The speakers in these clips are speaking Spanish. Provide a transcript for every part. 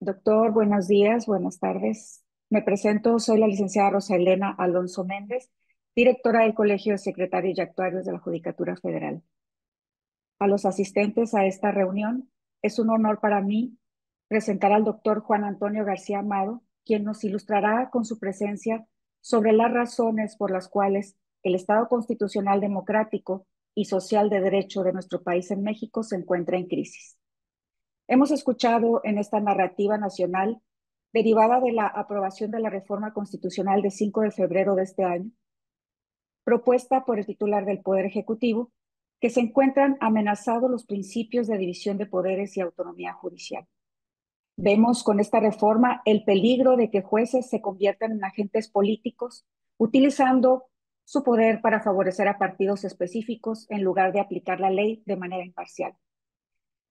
Doctor, buenos días, buenas tardes. Me presento, soy la licenciada Rosa Elena Alonso Méndez, directora del Colegio de Secretarios y Actuarios de la Judicatura Federal. A los asistentes a esta reunión, es un honor para mí presentar al doctor Juan Antonio García Amado, quien nos ilustrará con su presencia sobre las razones por las cuales el Estado constitucional democrático y social de derecho de nuestro país en México se encuentra en crisis. Hemos escuchado en esta narrativa nacional, derivada de la aprobación de la reforma constitucional de 5 de febrero de este año, propuesta por el titular del Poder Ejecutivo, que se encuentran amenazados los principios de división de poderes y autonomía judicial. Vemos con esta reforma el peligro de que jueces se conviertan en agentes políticos, utilizando su poder para favorecer a partidos específicos en lugar de aplicar la ley de manera imparcial.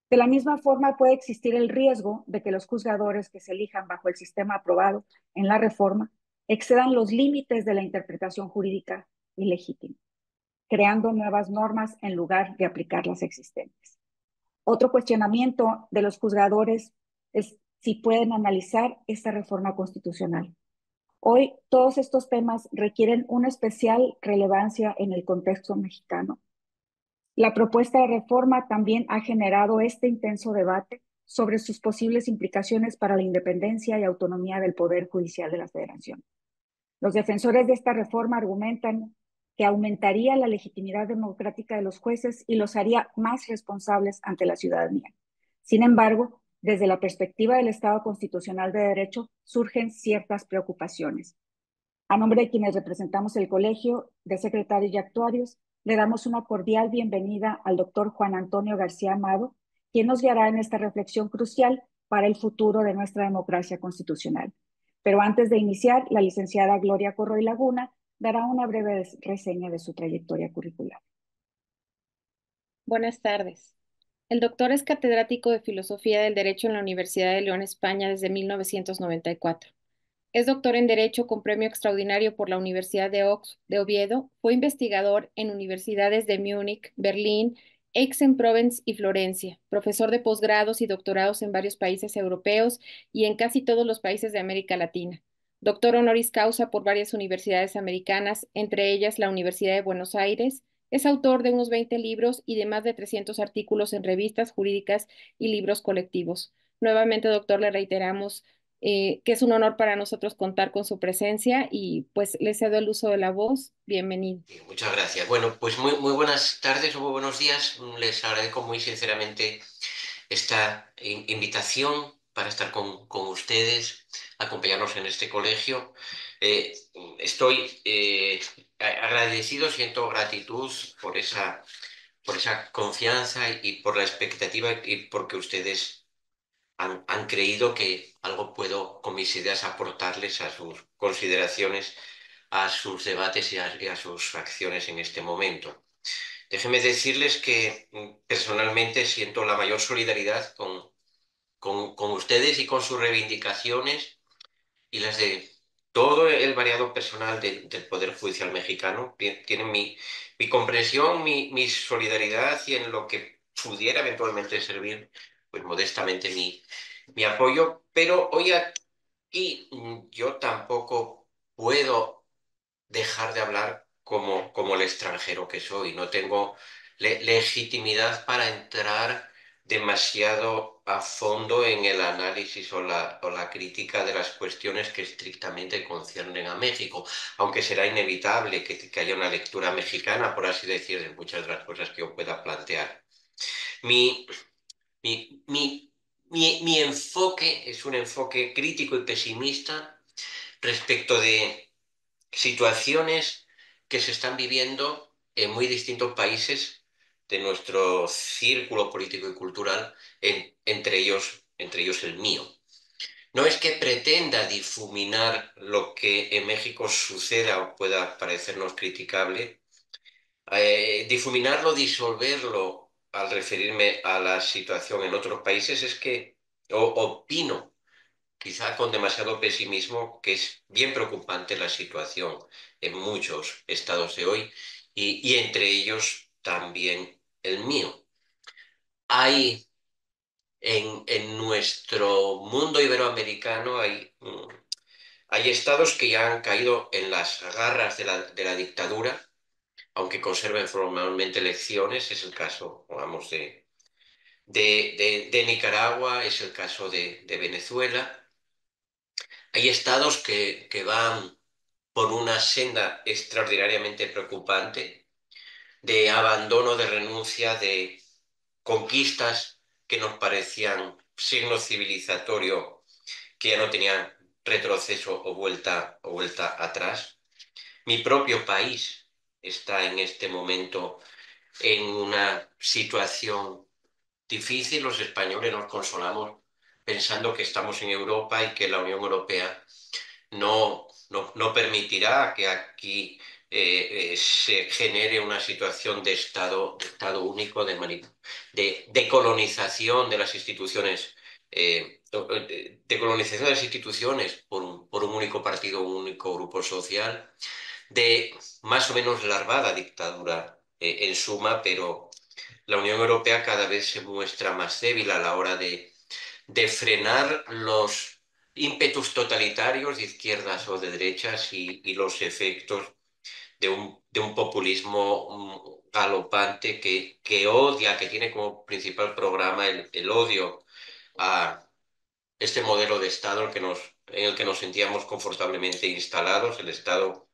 De la misma forma, puede existir el riesgo de que los juzgadores que se elijan bajo el sistema aprobado en la reforma excedan los límites de la interpretación jurídica ilegítima, creando nuevas normas en lugar de aplicar las existentes. Otro cuestionamiento de los juzgadores es si pueden analizar esta reforma constitucional. Hoy todos estos temas requieren una especial relevancia en el contexto mexicano. La propuesta de reforma también ha generado este intenso debate sobre sus posibles implicaciones para la independencia y autonomía del Poder Judicial de la Federación. Los defensores de esta reforma argumentan que aumentaría la legitimidad democrática de los jueces y los haría más responsables ante la ciudadanía. Sin embargo, desde la perspectiva del Estado constitucional de derecho, surgen ciertas preocupaciones. A nombre de quienes representamos el Colegio de Secretarios y Actuarios, le damos una cordial bienvenida al doctor Juan Antonio García Amado, quien nos guiará en esta reflexión crucial para el futuro de nuestra democracia constitucional. Pero antes de iniciar, la licenciada Gloria Corroy Laguna dará una breve reseña de su trayectoria curricular. Buenas tardes. El doctor es catedrático de Filosofía del Derecho en la Universidad de León, España, desde 1994. Es doctor en Derecho con premio extraordinario por la Universidad de Oviedo. Fue investigador en universidades de Múnich, Berlín, Aix-en-Provence y Florencia, profesor de posgrados y doctorados en varios países europeos y en casi todos los países de América Latina. Doctor honoris causa por varias universidades americanas, entre ellas la Universidad de Buenos Aires. Es autor de unos 20 libros y de más de 300 artículos en revistas jurídicas y libros colectivos. Nuevamente, doctor, le reiteramos que es un honor para nosotros contar con su presencia y pues le cedo el uso de la voz. Bienvenido. Muchas gracias. Bueno, pues muy buenas tardes o muy buenos días. Les agradezco muy sinceramente esta invitación para estar con ustedes, acompañarnos en este colegio. Eh, Estoy agradecido, siento gratitud por esa confianza y por la expectativa y porque ustedes han creído que algo puedo con mis ideas aportarles a sus consideraciones, a sus debates y a sus acciones en este momento. Déjenme decirles que personalmente siento la mayor solidaridad con ustedes y con sus reivindicaciones y las de todo el variado personal del Poder Judicial mexicano. Tienen mi comprensión, mi solidaridad y en lo que pudiera eventualmente servir, pues modestamente mi apoyo. Pero hoy aquí yo tampoco puedo dejar de hablar como el extranjero que soy. No tengo legitimidad para entrar demasiado a fondo en el análisis o la crítica de las cuestiones que estrictamente conciernen a México, aunque será inevitable que haya una lectura mexicana, por así decir, de muchas de las cosas que yo pueda plantear. Mi, mi enfoque es un enfoque crítico y pesimista respecto de situaciones que se están viviendo en muy distintos países de nuestro círculo político y cultural, entre ellos el mío. No es que pretenda difuminar lo que en México suceda o pueda parecernos criticable, difuminarlo, disolverlo al referirme a la situación en otros países es que opino quizá con demasiado pesimismo, que es bien preocupante la situación en muchos estados de hoy y entre ellos también el mío. Hay En nuestro mundo iberoamericano hay estados que ya han caído en las garras de la dictadura, aunque conserven formalmente elecciones. Es el caso, vamos, de Nicaragua, es el caso de Venezuela. Hay estados que van por una senda extraordinariamente preocupante de abandono, de renuncia, de conquistas que nos parecían signo civilizatorio que ya no tenían retroceso o vuelta atrás. Mi propio país está en este momento en una situación difícil. Los españoles nos consolamos pensando que estamos en Europa y que la Unión Europea no permitirá que aquí se genere una situación de estado único, de colonización de las instituciones, de colonización de las instituciones por un único partido, un único grupo social, de más o menos larvada dictadura en suma, pero la Unión Europea cada vez se muestra más débil a la hora de frenar los ímpetus totalitarios de izquierdas o de derechas y los efectos de un populismo galopante que odia, que tiene como principal programa el odio a este modelo de Estado en el que nos sentíamos confortablemente instalados, el Estado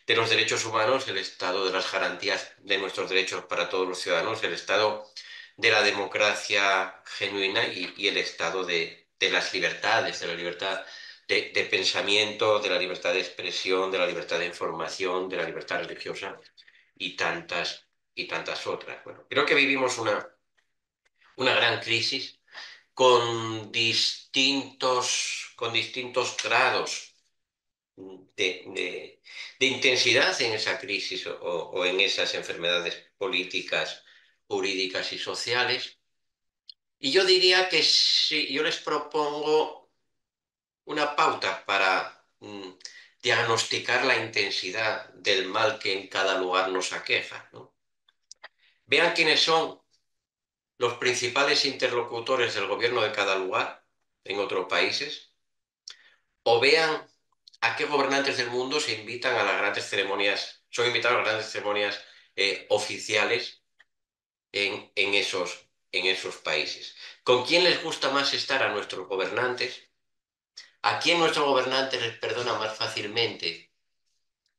de los derechos humanos, el Estado de las garantías de nuestros derechos para todos los ciudadanos, el Estado de la democracia genuina y el Estado de las libertades, de la libertad de pensamiento, de la libertad de expresión, de la libertad de información, de la libertad religiosa y tantas otras. Bueno, creo que vivimos una gran crisis con distintos grados de intensidad en esa crisis o en esas enfermedades políticas, jurídicas y sociales. Y yo diría que si yo les propongo una pauta para diagnosticar la intensidad del mal que en cada lugar nos aqueja, ¿no? Vean quiénes son los principales interlocutores del gobierno de cada lugar en otros países, o vean a qué gobernantes del mundo se invitan a las grandes ceremonias, son invitados a las grandes ceremonias oficiales en esos países. ¿Con quién les gusta más estar a nuestros gobernantes? ¿A quién nuestros gobernantes les perdona más fácilmente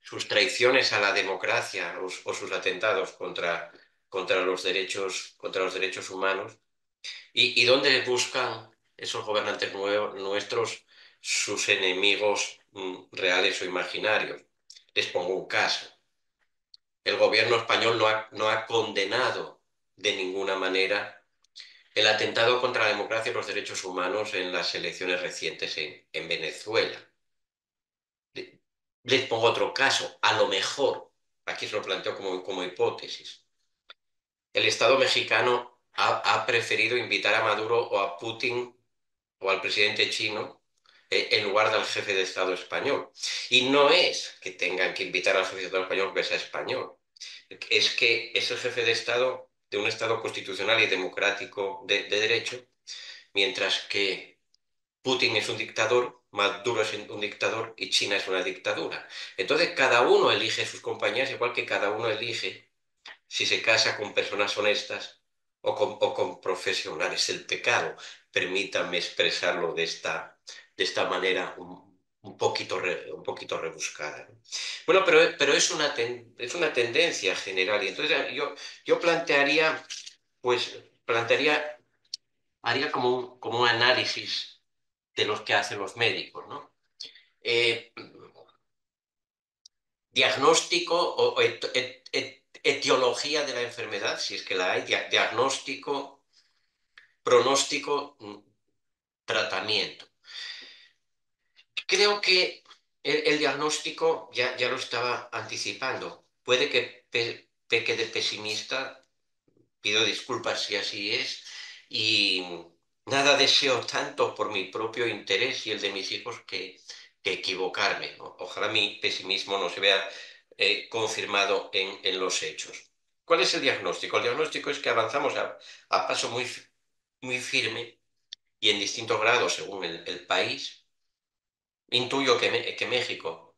sus traiciones a la democracia o sus atentados contra los derechos humanos? ¿Y dónde buscan esos gobernantes nuestros sus enemigos reales o imaginarios? Les pongo un caso. El gobierno español no ha condenado de ninguna manera el atentado contra la democracia y los derechos humanos en las elecciones recientes en Venezuela. Les pongo otro caso. A lo mejor, aquí se lo planteo como hipótesis, el Estado mexicano ha preferido invitar a Maduro o a Putin o al presidente chino en lugar del jefe de Estado español. Y no es que tengan que invitar al jefe de Estado español que sea español, es que es el jefe de Estado de un Estado constitucional y democrático de derecho, mientras que Putin es un dictador, Maduro es un dictador y China es una dictadura. Entonces cada uno elige sus compañías, igual que cada uno elige si se casa con personas honestas o con profesionales. El pecado, permítanme expresarlo de esta manera un poquito rebuscada, ¿no? Bueno, pero es una tendencia general y entonces yo haría como un análisis de los que hacen los médicos, ¿no? Eh, Diagnóstico o etiología de la enfermedad, si es que la hay, diagnóstico, pronóstico, tratamiento. Creo que el diagnóstico ya lo estaba anticipando. Puede que peque de pesimista, pido disculpas si así es, y nada deseo tanto por mi propio interés y el de mis hijos que equivocarme, ¿no? Ojalá mi pesimismo no se vea confirmado en los hechos. ¿Cuál es el diagnóstico? El diagnóstico es que avanzamos a paso muy, muy firme y en distintos grados según el país. Intuyo que México,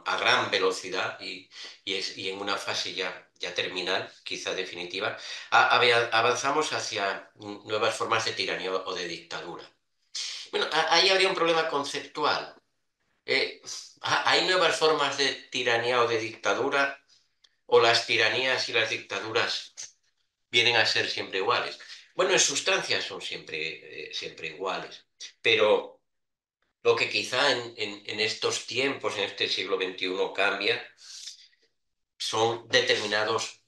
a gran velocidad y en una fase ya terminal, quizá definitiva, avanzamos hacia nuevas formas de tiranía o de dictadura. Bueno, ahí habría un problema conceptual. Eh, ¿Hay nuevas formas de tiranía o de dictadura o las tiranías y las dictaduras vienen a ser siempre iguales? Bueno, en sustancia son siempre iguales, pero lo que quizá en estos tiempos, en este siglo XXI, cambia son determinados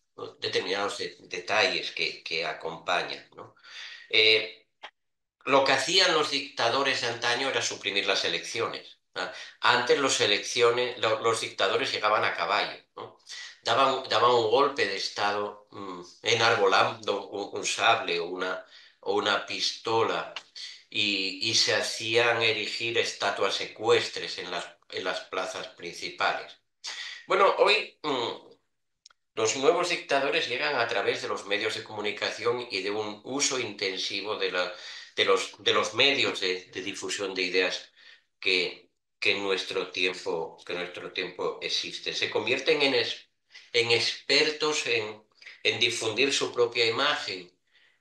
detalles que acompañan, ¿no? Eh, lo que hacían los dictadores de antaño era suprimir las elecciones. ¿No? Antes los dictadores llegaban a caballo, ¿no? Daban un golpe de estado enarbolando un sable o una pistola y se hacían erigir estatuas ecuestres en las plazas principales. Bueno, hoy los nuevos dictadores llegan a través de los medios de comunicación y de un uso intensivo de los medios de difusión de ideas que en nuestro tiempo existen. Se convierten en expertos en difundir su propia imagen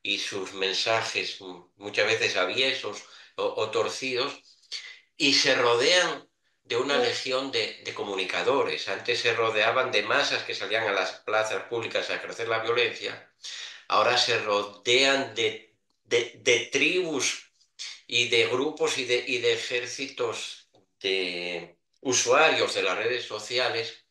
y sus mensajes, muchas veces aviesos o torcidos, y se rodean de una legión de comunicadores. Antes se rodeaban de masas que salían a las plazas públicas a ejercer la violencia. Ahora se rodean de tribus y de grupos y de ejércitos de usuarios de las redes sociales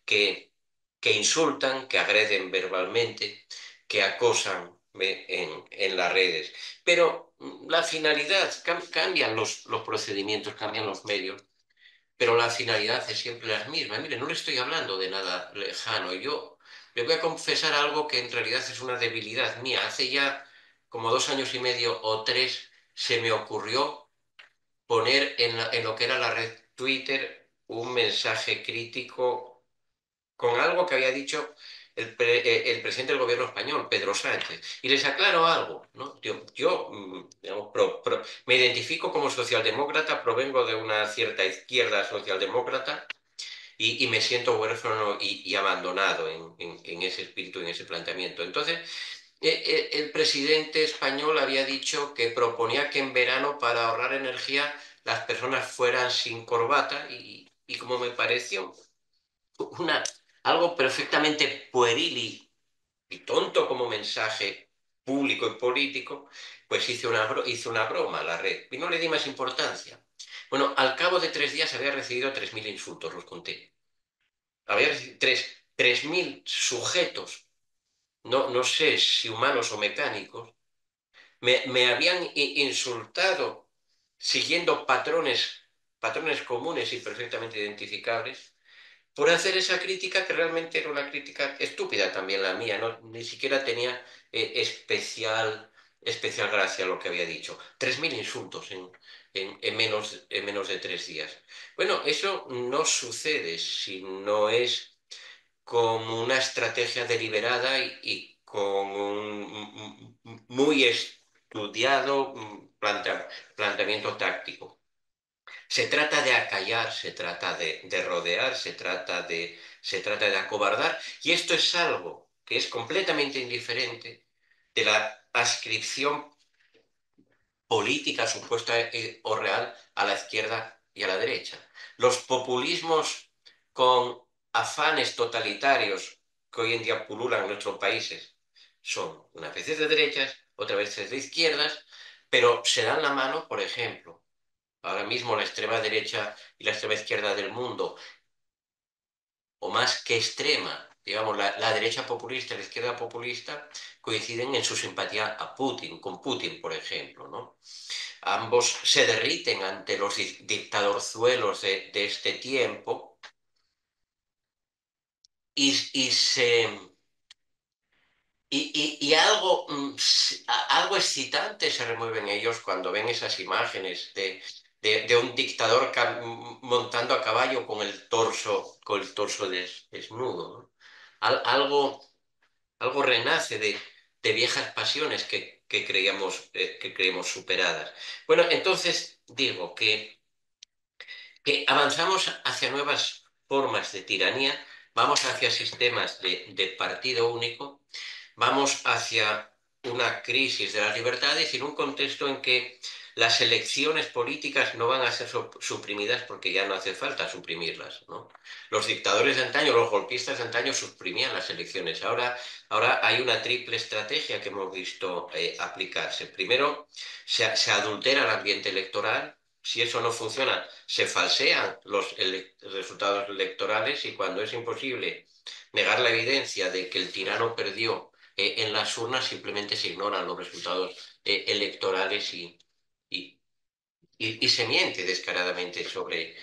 que, que insultan, que agreden verbalmente, que acosan en las redes. Pero la finalidad, cambian los procedimientos, cambian los medios, pero la finalidad es siempre la misma. Mire, no le estoy hablando de nada lejano. Yo le voy a confesar algo que en realidad es una debilidad mía. Hace ya como 2 años y medio o 3 se me ocurrió poner en lo que era la red Twitter un mensaje crítico con algo que había dicho el presidente del gobierno español, Pedro Sánchez. Y les aclaro algo, ¿no? Yo, digamos, me identifico como socialdemócrata, provengo de una cierta izquierda socialdemócrata y me siento huérfano y abandonado en ese espíritu, en ese planteamiento. Entonces, el presidente español había dicho que proponía que en verano, para ahorrar energía, las personas fueran sin corbata y como me pareció una, algo perfectamente pueril y tonto como mensaje público y político, pues hice una broma a la red y no le di más importancia. Bueno, al cabo de 3 días había recibido 3.000 insultos, los conté. Había recibido 3.000 sujetos, no sé si humanos o mecánicos, me habían insultado siguiendo patrones comunes y perfectamente identificables por hacer esa crítica que realmente era una crítica estúpida también la mía, ¿no? Ni siquiera tenía especial gracia lo que había dicho. 3.000 insultos en menos de 3 días. Bueno, eso no sucede si no es con una estrategia deliberada y con un muy estudiado planteamiento táctico. Se trata de acallar, se trata de rodear, se trata de acobardar, y esto es algo que es completamente indiferente de la adscripción política supuesta o real a la izquierda y a la derecha. Los populismos con afanes totalitarios que hoy en día pululan en nuestros países son unas veces de derechas, otras veces de izquierdas, pero se dan la mano, por ejemplo. Ahora mismo la extrema derecha y la extrema izquierda del mundo, o más que extrema, digamos, la derecha populista y la izquierda populista, coinciden en su simpatía a Putin, con Putin, por ejemplo, ¿no? Ambos se derriten ante los dictadorzuelos de este tiempo y algo excitante se remueve en ellos cuando ven esas imágenes de un dictador montando a caballo con el torso desnudo, ¿no? Algo renace de viejas pasiones que creíamos superadas. Bueno, entonces digo que avanzamos hacia nuevas formas de tiranía, vamos hacia sistemas de partido único, vamos hacia una crisis de las libertades y en un contexto en que las elecciones políticas no van a ser suprimidas porque ya no hace falta suprimirlas, ¿no? Los dictadores de antaño, los golpistas de antaño suprimían las elecciones. Ahora hay una triple estrategia que hemos visto aplicarse. Primero, se adultera el ambiente electoral. Si eso no funciona, se falsean los resultados electorales y cuando es imposible negar la evidencia de que el tirano perdió en las urnas, simplemente se ignoran los resultados electorales y, y se miente descaradamente sobre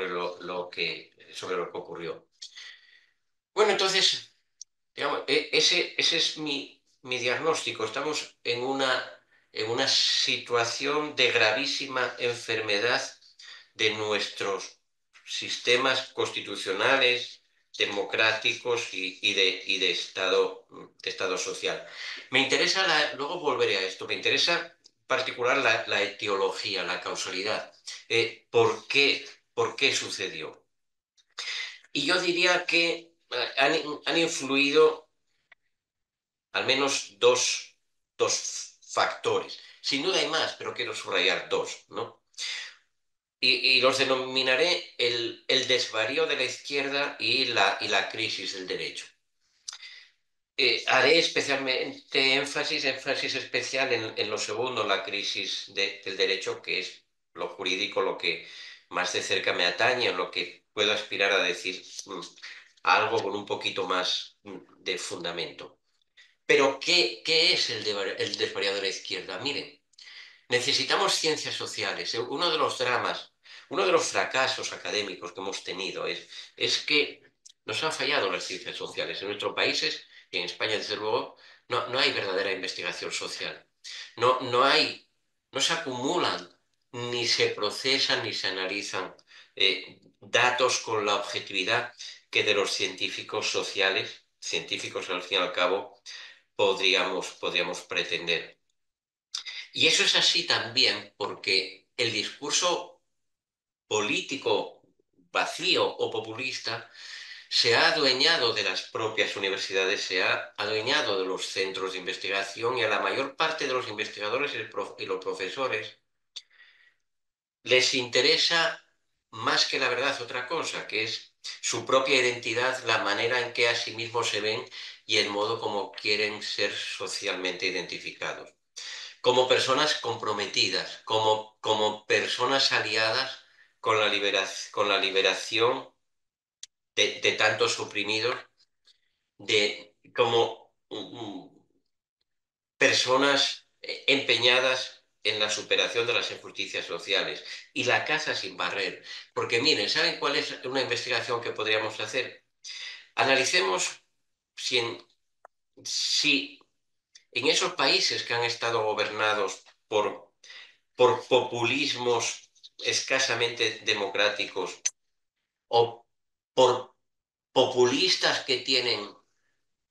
lo que ocurrió. Bueno, entonces, digamos, ese es mi diagnóstico. Estamos en una situación de gravísima enfermedad de nuestros sistemas constitucionales, democráticos y de estado social. Me interesa, luego volveré a esto, me interesa en particular la etiología, la causalidad. ¿Por qué sucedió? Y yo diría que han influido al menos dos factores. Sin duda hay más, pero quiero subrayar dos, ¿no? Y los denominaré el desvarío de la izquierda y la crisis del derecho. Haré especialmente énfasis especial en lo segundo, la crisis del derecho, que es lo jurídico, lo que más de cerca me atañe, en lo que puedo aspirar a decir algo con un poquito más de fundamento. Pero, ¿qué es el desvariado de la izquierda? Miren, necesitamos ciencias sociales. Uno de los dramas, uno de los fracasos académicos que hemos tenido es que nos han fallado las ciencias sociales. En nuestros países, y en España desde luego, no hay verdadera investigación social. No se acumulan, ni se procesan, ni se analizan datos con la objetividad que de los científicos sociales, científicos al fin y al cabo, podríamos pretender. Y eso es así también porque el discurso político vacío o populista se ha adueñado de las propias universidades, se ha adueñado de los centros de investigación y a la mayor parte de los investigadores y los profesores les interesa más que la verdad otra cosa, que es su propia identidad, la manera en que a sí mismos se ven y el modo como quieren ser socialmente identificados. Como personas comprometidas, como personas aliadas con la liberación de tantos oprimidos, como personas empeñadas en la superación de las injusticias sociales y la casa sin barrer. Porque miren, ¿saben cuál es una investigación que podríamos hacer? Analicemos si si en esos países que han estado gobernados por populismos escasamente democráticos o por populistas que tienen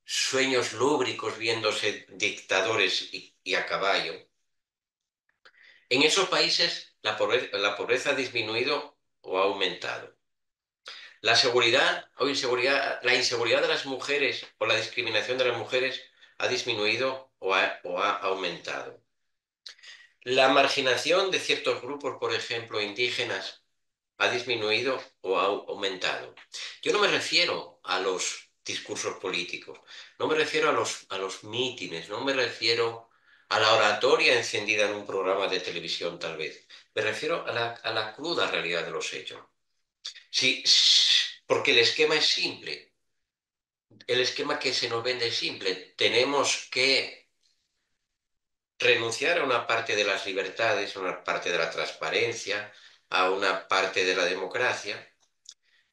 sueños lúbricos viéndose dictadores y a caballo. En esos países la pobreza ha disminuido o ha aumentado. La seguridad o inseguridad, la inseguridad de las mujeres o la discriminación de las mujeres ha disminuido o ha aumentado. La marginación de ciertos grupos, por ejemplo, indígenas, ha disminuido o ha aumentado. Yo no me refiero a los discursos políticos, no me refiero a los mítines, no me refiero a la oratoria encendida en un programa de televisión, tal vez. Me refiero a la cruda realidad de los hechos. Sí, porque el esquema es simple. El esquema que se nos vende es simple. Tenemos que renunciar a una parte de las libertades, a una parte de la transparencia, a una parte de la democracia,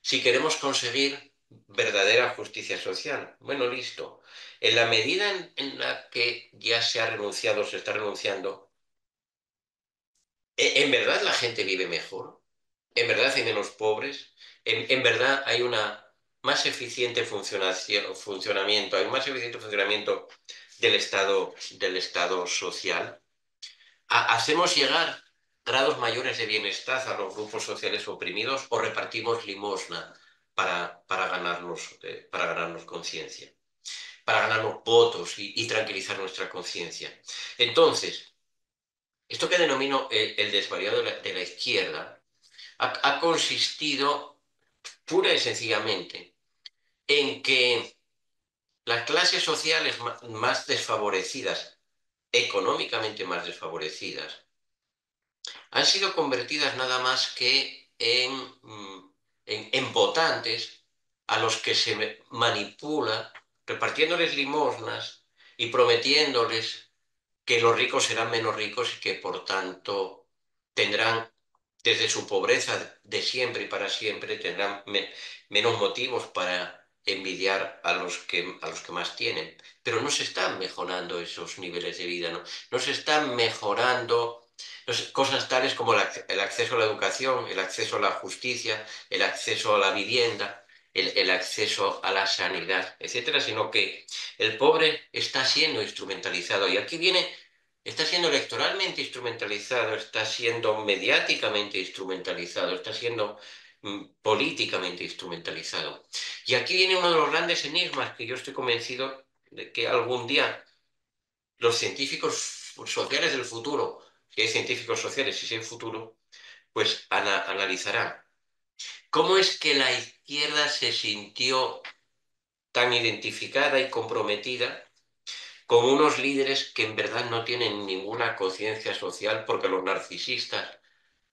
si queremos conseguir verdadera justicia social. Bueno, listo. En la medida en la que ya se ha renunciado, se está renunciando, ¿en verdad la gente vive mejor? ¿En verdad hay menos pobres? ¿En verdad hay una más eficiente funcionamiento, hay un más eficiente funcionamiento del estado social. ¿Hacemos llegar grados mayores de bienestar a los grupos sociales oprimidos o repartimos limosna para ganarnos conciencia, para ganarnos votos y tranquilizar nuestra conciencia? Entonces, esto que denomino el desvariado de la izquierda ha consistido pura y sencillamente en que las clases sociales más desfavorecidas, económicamente más desfavorecidas, han sido convertidas nada más que en votantes a los que se manipula repartiéndoles limosnas y prometiéndoles que los ricos serán menos ricos y que por tanto tendrán, desde su pobreza de siempre y para siempre, tendrán menos motivos para envidiar a los que más tienen. Pero no se están mejorando esos niveles de vida, no se están mejorando cosas tales como el acceso a la educación, el acceso a la justicia, el acceso a la vivienda, el acceso a la sanidad, etcétera, sino que el pobre está siendo instrumentalizado. Y aquí está siendo electoralmente instrumentalizado, está siendo mediáticamente instrumentalizado, está siendo políticamente instrumentalizado. Y aquí viene uno de los grandes enigmas que yo estoy convencido de que algún día los científicos sociales del futuro, si hay científicos sociales y si hay futuro, pues analizarán. ¿Cómo es que la izquierda se sintió tan identificada y comprometida con unos líderes que en verdad no tienen ninguna conciencia social, porque los narcisistas,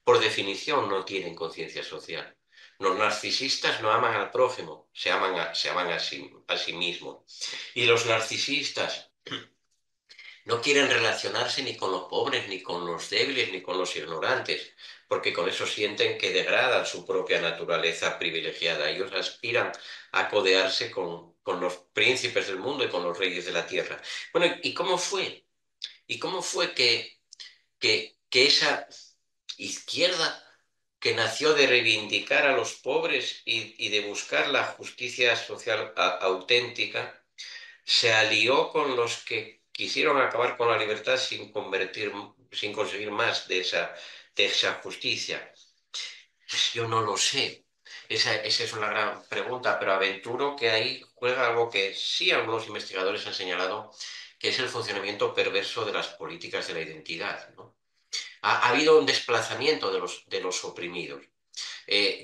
por definición, no tienen conciencia social? Los narcisistas no aman al prójimo, se aman a sí mismos. Y los narcisistas no quieren relacionarse ni con los pobres, ni con los débiles, ni con los ignorantes, porque con eso sienten que degradan su propia naturaleza privilegiada. Ellos aspiran a codearse con los príncipes del mundo y con los reyes de la tierra. Bueno, ¿y cómo fue? ¿Y cómo fue que esa izquierda que nació de reivindicar a los pobres y de buscar la justicia social auténtica, se alió con los que quisieron acabar con la libertad sin conseguir más de esa justicia? Pues yo no lo sé. Esa es una gran pregunta, pero aventuro que ahí juega algo que sí algunos investigadores han señalado, que es el funcionamiento perverso de las políticas de la identidad, ¿no? Ha habido un desplazamiento de los oprimidos.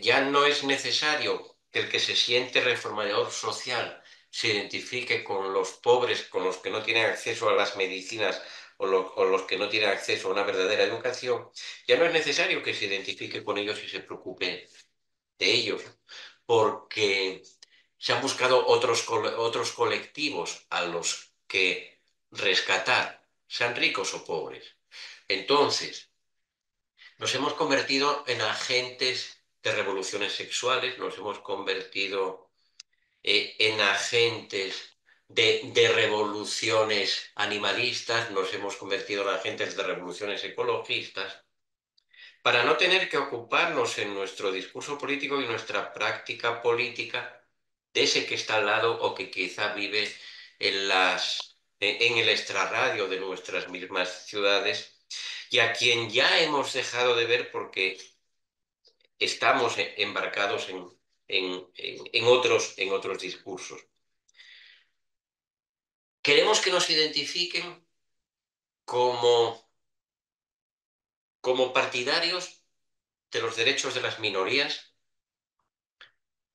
Ya no es necesario que el que se siente reformador social se identifique con los pobres, con los que no tienen acceso a las medicinas o los que no tienen acceso a una verdadera educación. Ya no es necesario que se identifique con ellos y se preocupe de ellos, porque se han buscado otros colectivos a los que rescatar, sean ricos o pobres. Entonces, nos hemos convertido en agentes de revoluciones sexuales, nos hemos convertido en agentes de revoluciones animalistas, nos hemos convertido en agentes de revoluciones ecologistas, para no tener que ocuparnos en nuestro discurso político y nuestra práctica política de ese que está al lado o que quizá vive en el extrarradio de nuestras mismas ciudades, y a quien ya hemos dejado de ver porque estamos embarcados en otros discursos. Queremos que nos identifiquen como, como partidarios de los derechos de las minorías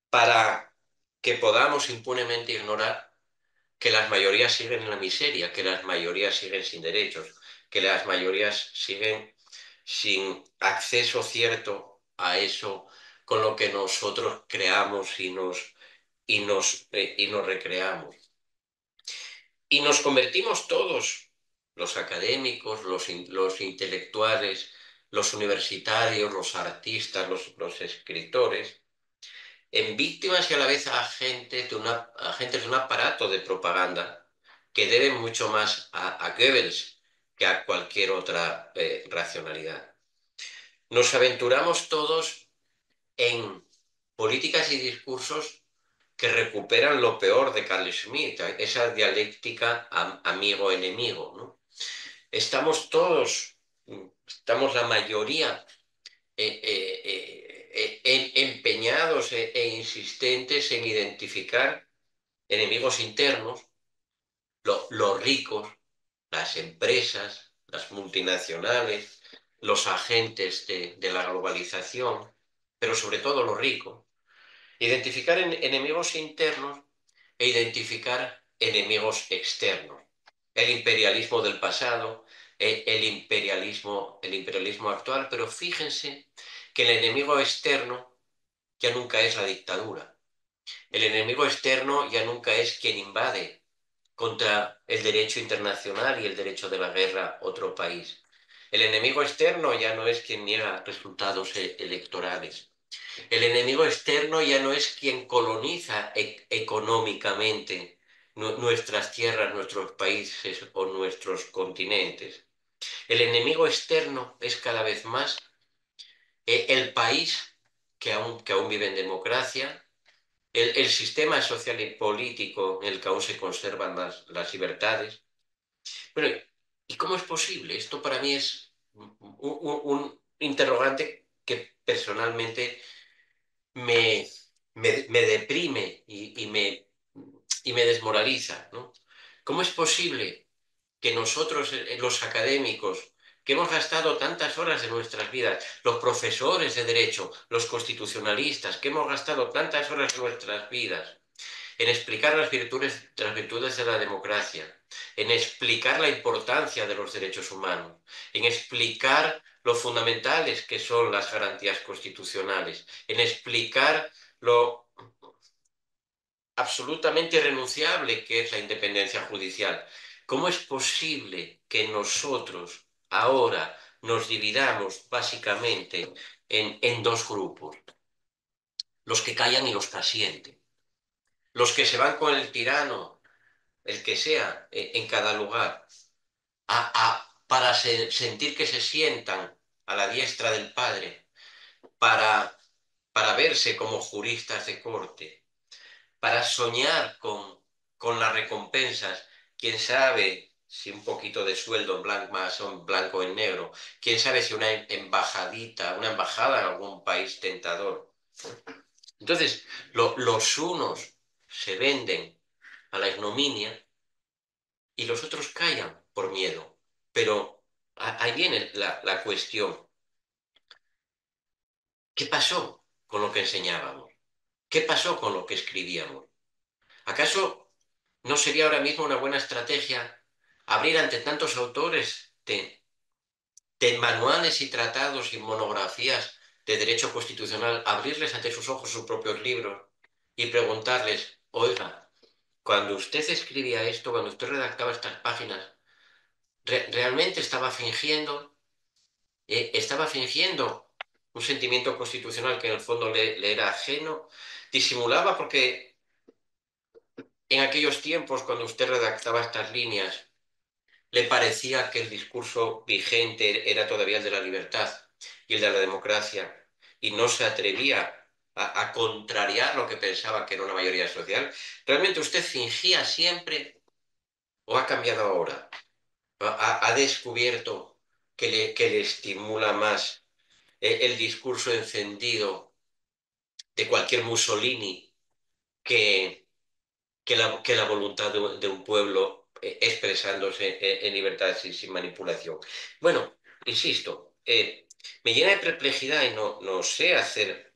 para que podamos impunemente ignorar que las mayorías siguen en la miseria, que las mayorías siguen sin derechos, que las mayorías siguen sin acceso cierto a eso con lo que nosotros creamos y nos recreamos. Y nos convertimos todos, los académicos, los intelectuales, los universitarios, los artistas, los escritores, en víctimas y a la vez agentes de un aparato de propaganda que deben mucho más a Goebbels que a cualquier otra racionalidad. Nos aventuramos todos en políticas y discursos que recuperan lo peor de Carl Schmitt, esa dialéctica amigo-enemigo, ¿no? Estamos todos, estamos la mayoría empeñados e insistentes en identificar enemigos internos, los ricos, las empresas, las multinacionales, los agentes de la globalización, pero sobre todo los ricos. Identificar enemigos internos e identificar enemigos externos. El imperialismo del pasado, el imperialismo actual, pero fíjense que el enemigo externo ya nunca es la dictadura. El enemigo externo ya nunca es quien invade contra el derecho internacional y el derecho de la guerra otro país. El enemigo externo ya no es quien niega resultados electorales. El enemigo externo ya no es quien coloniza económicamente nuestras tierras, nuestros países o nuestros continentes. El enemigo externo es cada vez más el país que aún vive en democracia, el sistema social y político en el que aún se conservan las libertades. Bueno, ¿y cómo es posible? Esto para mí es un interrogante que personalmente me, me deprime y me desmoraliza, ¿no? ¿Cómo es posible que nosotros, los académicos, que hemos gastado tantas horas de nuestras vidas, los profesores de derecho, los constitucionalistas, que hemos gastado tantas horas de nuestras vidas en explicar las virtudes de la democracia, en explicar la importancia de los derechos humanos, en explicar lo fundamentales que son las garantías constitucionales, en explicar lo absolutamente irrenunciable que es la independencia judicial? ¿Cómo es posible que nosotros ahora nos dividamos básicamente en dos grupos? Los que callan y los que asienten. Los que se van con el tirano, el que sea, en cada lugar, para sentir que se sientan a la diestra del Padre, para, para verse como juristas de corte, para soñar con las recompensas, quién sabe si un poquito de sueldo en blanco, más en blanco o en negro, quién sabe si una embajadita, una embajada en algún país tentador. Entonces, los unos se venden a la ignominia y los otros callan por miedo. Pero ahí viene la cuestión. ¿Qué pasó con lo que enseñábamos? ¿Qué pasó con lo que escribíamos? ¿Acaso no sería ahora mismo una buena estrategia abrir ante tantos autores de manuales y tratados y monografías de derecho constitucional, abrirles ante sus ojos sus propios libros y preguntarles, oiga, cuando usted escribía esto, cuando usted redactaba estas páginas, ¿realmente estaba fingiendo un sentimiento constitucional que en el fondo le era ajeno? Disimulaba porque en aquellos tiempos, cuando usted redactaba estas líneas, le parecía que el discurso vigente era todavía el de la libertad y el de la democracia, y no se atrevía a contrariar lo que pensaba que era una mayoría social. ¿Realmente usted fingía siempre o ha cambiado ahora? ¿Ha descubierto que le estimula más el discurso encendido de cualquier Mussolini que, que la voluntad de un pueblo expresándose en libertad sin manipulación? Bueno, insisto, me llena de perplejidad y no sé hacer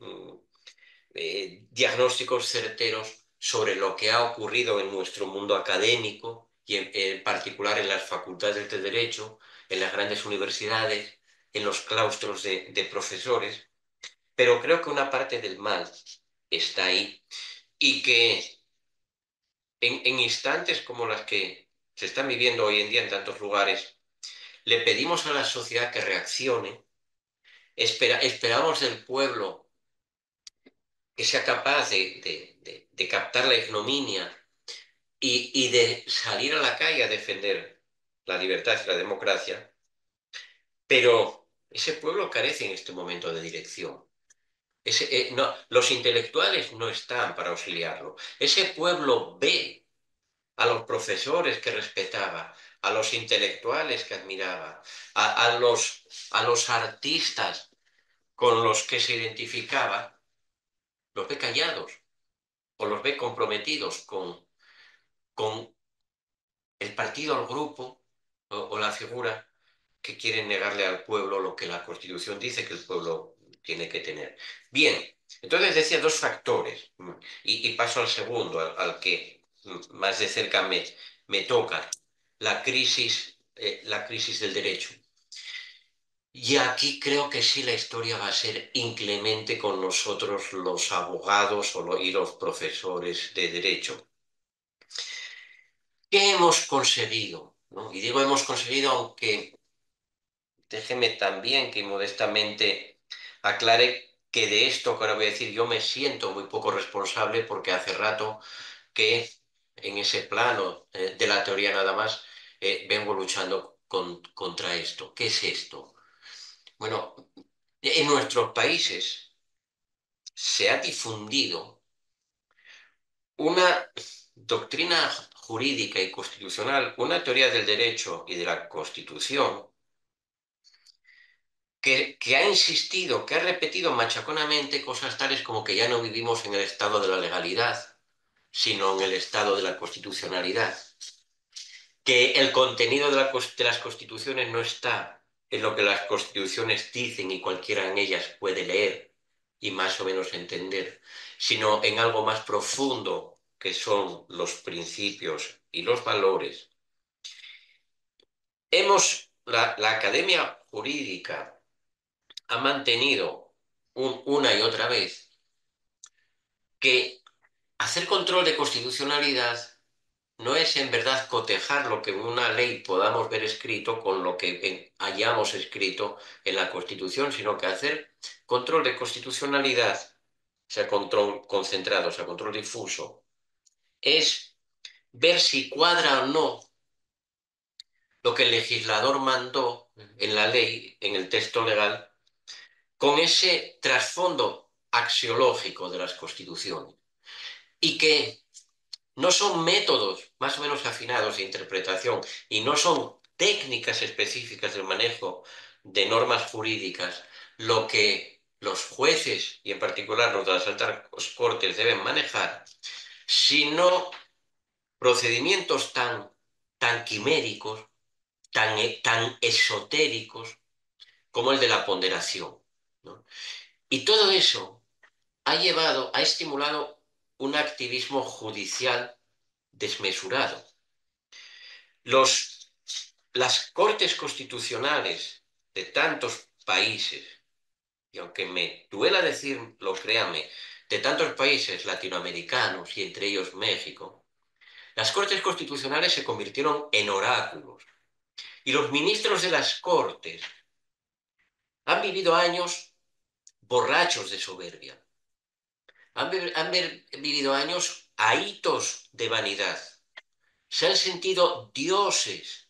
diagnósticos certeros sobre lo que ha ocurrido en nuestro mundo académico y en particular en las facultades de Derecho, en las grandes universidades, en los claustros de profesores, pero creo que una parte del mal está ahí y que en instantes como las que se están viviendo hoy en día en tantos lugares, le pedimos a la sociedad que reaccione, esperamos del pueblo que sea capaz de captar la ignominia y de salir a la calle a defender la libertad y la democracia, pero ese pueblo carece en este momento de dirección. No, los intelectuales no están para auxiliarlo. Ese pueblo ve a los profesores que respetaba, a los intelectuales que admiraba, a los artistas con los que se identificaba, los ve callados o los ve comprometidos con el partido, el grupo o la figura que quieren negarle al pueblo lo que la Constitución dice que el pueblo tiene que tener. Bien, entonces decía dos factores, y paso al segundo, al que más de cerca me toca, la crisis del derecho. Y aquí creo que sí la historia va a ser inclemente con nosotros los abogados y los profesores de derecho. ¿Qué hemos conseguido? ¿No? Y digo hemos conseguido, aunque déjeme también que modestamente aclare que de esto que ahora voy a decir yo me siento muy poco responsable porque hace rato que en ese plano de la teoría nada más vengo luchando contra esto. ¿Qué es esto? Bueno, en nuestros países se ha difundido una doctrina jurídica y constitucional, una teoría del derecho y de la Constitución que ha insistido, que ha repetido machaconamente cosas tales como que ya no vivimos en el estado de la legalidad, sino en el estado de la constitucionalidad, que el contenido de las constituciones no está en lo que las constituciones dicen y cualquiera en ellas puede leer y más o menos entender, sino en algo más profundo que son los principios y los valores. La Academia Jurídica ha mantenido una y otra vez que hacer control de constitucionalidad no es en verdad cotejar lo que en una ley podamos ver escrito con lo que hayamos escrito en la Constitución, sino que hacer control de constitucionalidad, sea control concentrado, sea control difuso, es ver si cuadra o no lo que el legislador mandó en la ley, en el texto legal, con ese trasfondo axiológico de las constituciones. Y que no son métodos más o menos afinados de interpretación y no son técnicas específicas del manejo de normas jurídicas lo que los jueces y en particular los de las altas cortes deben manejar, sino procedimientos tan quiméricos, tan esotéricos como el de la ponderación, ¿no? Y todo eso ha estimulado un activismo judicial desmesurado. Las cortes constitucionales de tantos países, y aunque me duela decirlo, créame, de tantos países latinoamericanos y entre ellos México, las cortes constitucionales se convirtieron en oráculos. Y los ministros de las cortes han vivido años borrachos de soberbia. Han vivido años ahitos de vanidad. Se han sentido dioses.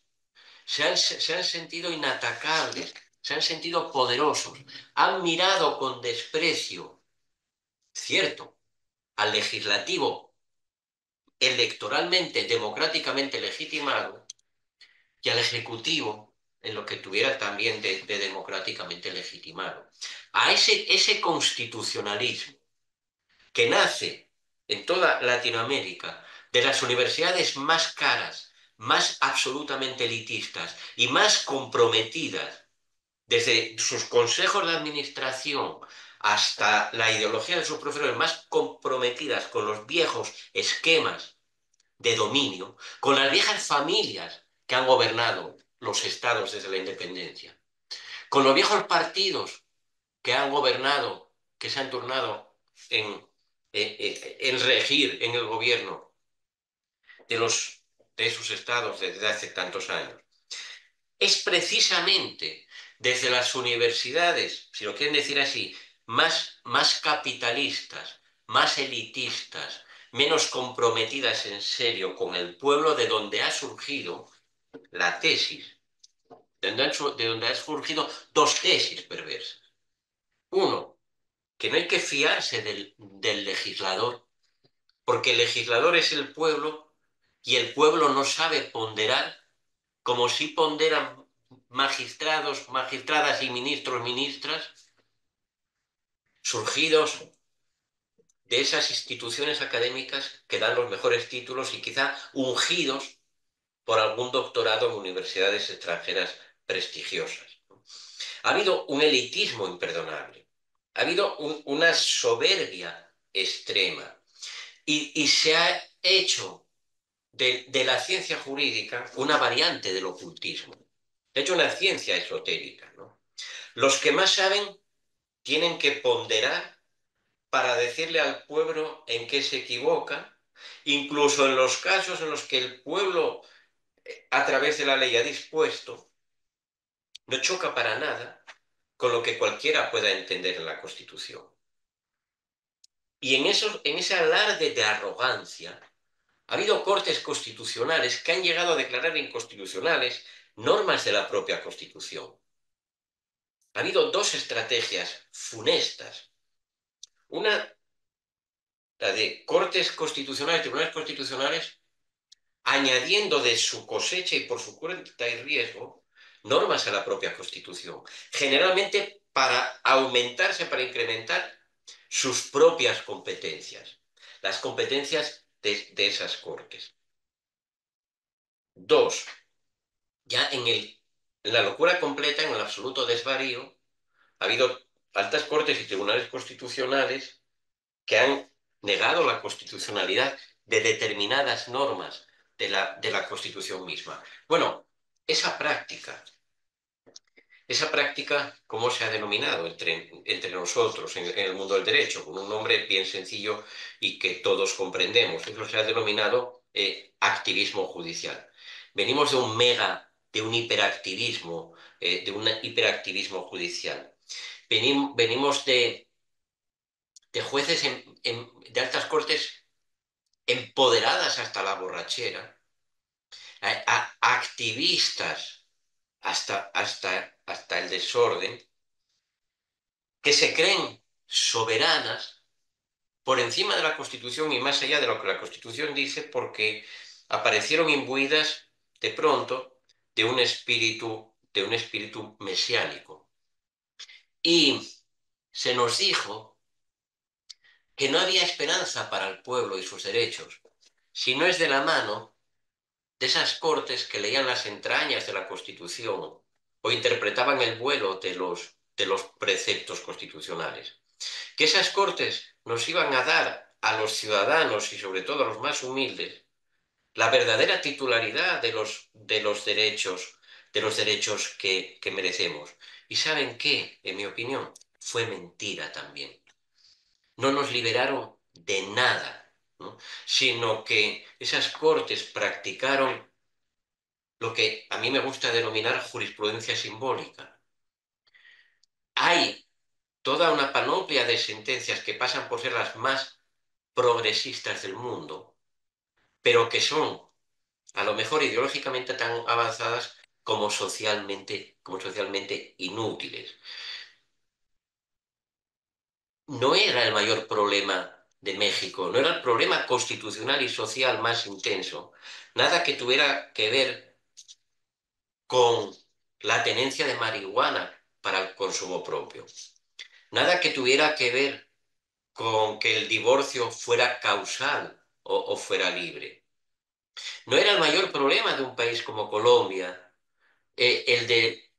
Se han sentido inatacables, se han sentido poderosos, han mirado con desprecio, cierto, al legislativo electoralmente, democráticamente legitimado y al ejecutivo en lo que tuviera también de democráticamente legitimado. A ese constitucionalismo que nace en toda Latinoamérica de las universidades más caras, más absolutamente elitistas y más comprometidas, desde sus consejos de administración hasta la ideología de sus profesores, más comprometidas con los viejos esquemas de dominio, con las viejas familias que han gobernado los estados desde la independencia, con los viejos partidos que han gobernado, que se han turnado en regir en el gobierno de esos estados desde hace tantos años. Es precisamente desde las universidades, si lo quieren decir así, más capitalistas, más elitistas, menos comprometidas en serio con el pueblo, de donde ha surgido la tesis, de donde han surgido dos tesis perversas. Uno, que no hay que fiarse del legislador, porque el legislador es el pueblo y el pueblo no sabe ponderar como si ponderan magistrados, magistradas y ministros, ministras, surgidos de esas instituciones académicas que dan los mejores títulos y quizá ungidos por algún doctorado en universidades extranjeras prestigiosas. Ha habido un elitismo imperdonable, ha habido una soberbia extrema y se ha hecho de la ciencia jurídica una variante del ocultismo. Se ha hecho una ciencia esotérica, ¿no? Los que más saben tienen que ponderar para decirle al pueblo en qué se equivoca, incluso en los casos en los que el pueblo, a través de la ley, ha dispuesto, no choca para nada con lo que cualquiera pueda entender en la Constitución. Y en ese alarde de arrogancia, ha habido cortes constitucionales que han llegado a declarar inconstitucionales normas de la propia Constitución. Ha habido dos estrategias funestas. Una, la de cortes constitucionales, tribunales constitucionales, añadiendo de su cosecha y por su cuenta y riesgo normas a la propia Constitución, generalmente para aumentarse, para incrementar sus propias competencias, las competencias de esas cortes. Dos, ya en la locura completa, en el absoluto desvarío, ha habido altas cortes y tribunales constitucionales que han negado la constitucionalidad de determinadas normas de la Constitución misma. Bueno, esa práctica, ¿cómo se ha denominado entre nosotros en el mundo del derecho? Con un nombre bien sencillo y que todos comprendemos. Eso se ha denominado activismo judicial. Venimos de un hiperactivismo judicial. Venimos de jueces de altas cortes empoderadas hasta la borrachera, a activistas hasta el desorden, que se creen soberanas por encima de la Constitución y más allá de lo que la Constitución dice, porque aparecieron imbuidas de pronto de un espíritu mesiánico. Y se nos dijo que no había esperanza para el pueblo y sus derechos, si no es de la mano de esas cortes que leían las entrañas de la Constitución o interpretaban el vuelo de los preceptos constitucionales. Que esas cortes nos iban a dar a los ciudadanos y sobre todo a los más humildes la verdadera titularidad de los derechos que merecemos. ¿Y saben qué? En mi opinión, fue mentira también. No nos liberaron de nada, ¿no? Sino que esas cortes practicaron lo que a mí me gusta denominar jurisprudencia simbólica. Hay toda una panoplia de sentencias que pasan por ser las más progresistas del mundo, pero que son a lo mejor ideológicamente tan avanzadas como socialmente inútiles. No era el mayor problema de México, no era el problema constitucional y social más intenso, nada que tuviera que ver con la tenencia de marihuana para el consumo propio, nada que tuviera que ver con que el divorcio fuera causal o fuera libre. No era el mayor problema de un país como Colombia, el de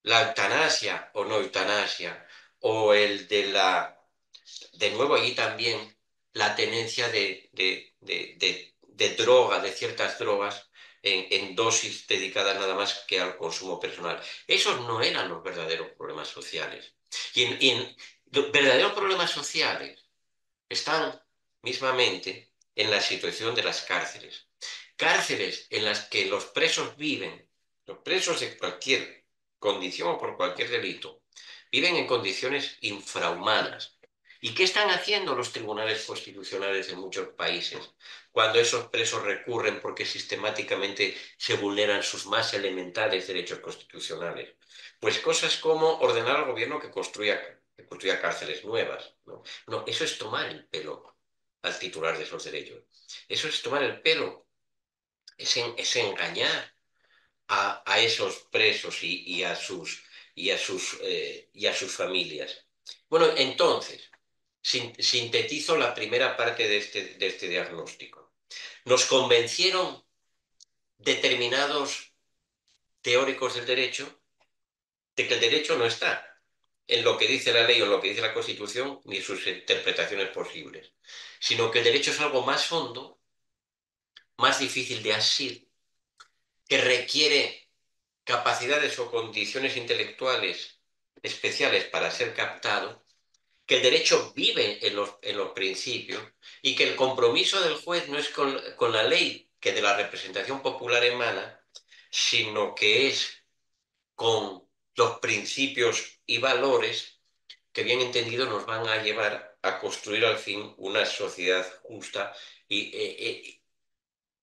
la eutanasia o no eutanasia, o el de nuevo allí también, la tenencia de droga, de ciertas drogas, en dosis dedicadas nada más que al consumo personal. Esos no eran los verdaderos problemas sociales. Los verdaderos problemas sociales están mismamente en la situación de las cárceles. Cárceles en las que los presos viven, los presos de cualquier condición o por cualquier delito, viven en condiciones infrahumanas. ¿Y qué están haciendo los tribunales constitucionales de muchos países cuando esos presos recurren porque sistemáticamente se vulneran sus más elementales derechos constitucionales? Pues cosas como ordenar al gobierno que construya que construya cárceles nuevas, ¿no? No, eso es tomar el pelo al titular de esos derechos. Eso es tomar el pelo, es engañar a esos presos y a sus familias. Bueno, entonces, sintetizo la primera parte de este diagnóstico. Nos convencieron determinados teóricos del derecho de que el derecho no está en lo que dice la ley o en lo que dice la Constitución ni sus interpretaciones posibles, sino que el derecho es algo más hondo, más difícil de asir, que requiere capacidades o condiciones intelectuales especiales para ser captado, que el derecho vive en los principios y que el compromiso del juez no es con la ley que de la representación popular emana, sino que es con los principios y valores que bien entendido nos van a llevar a construir al fin una sociedad justa y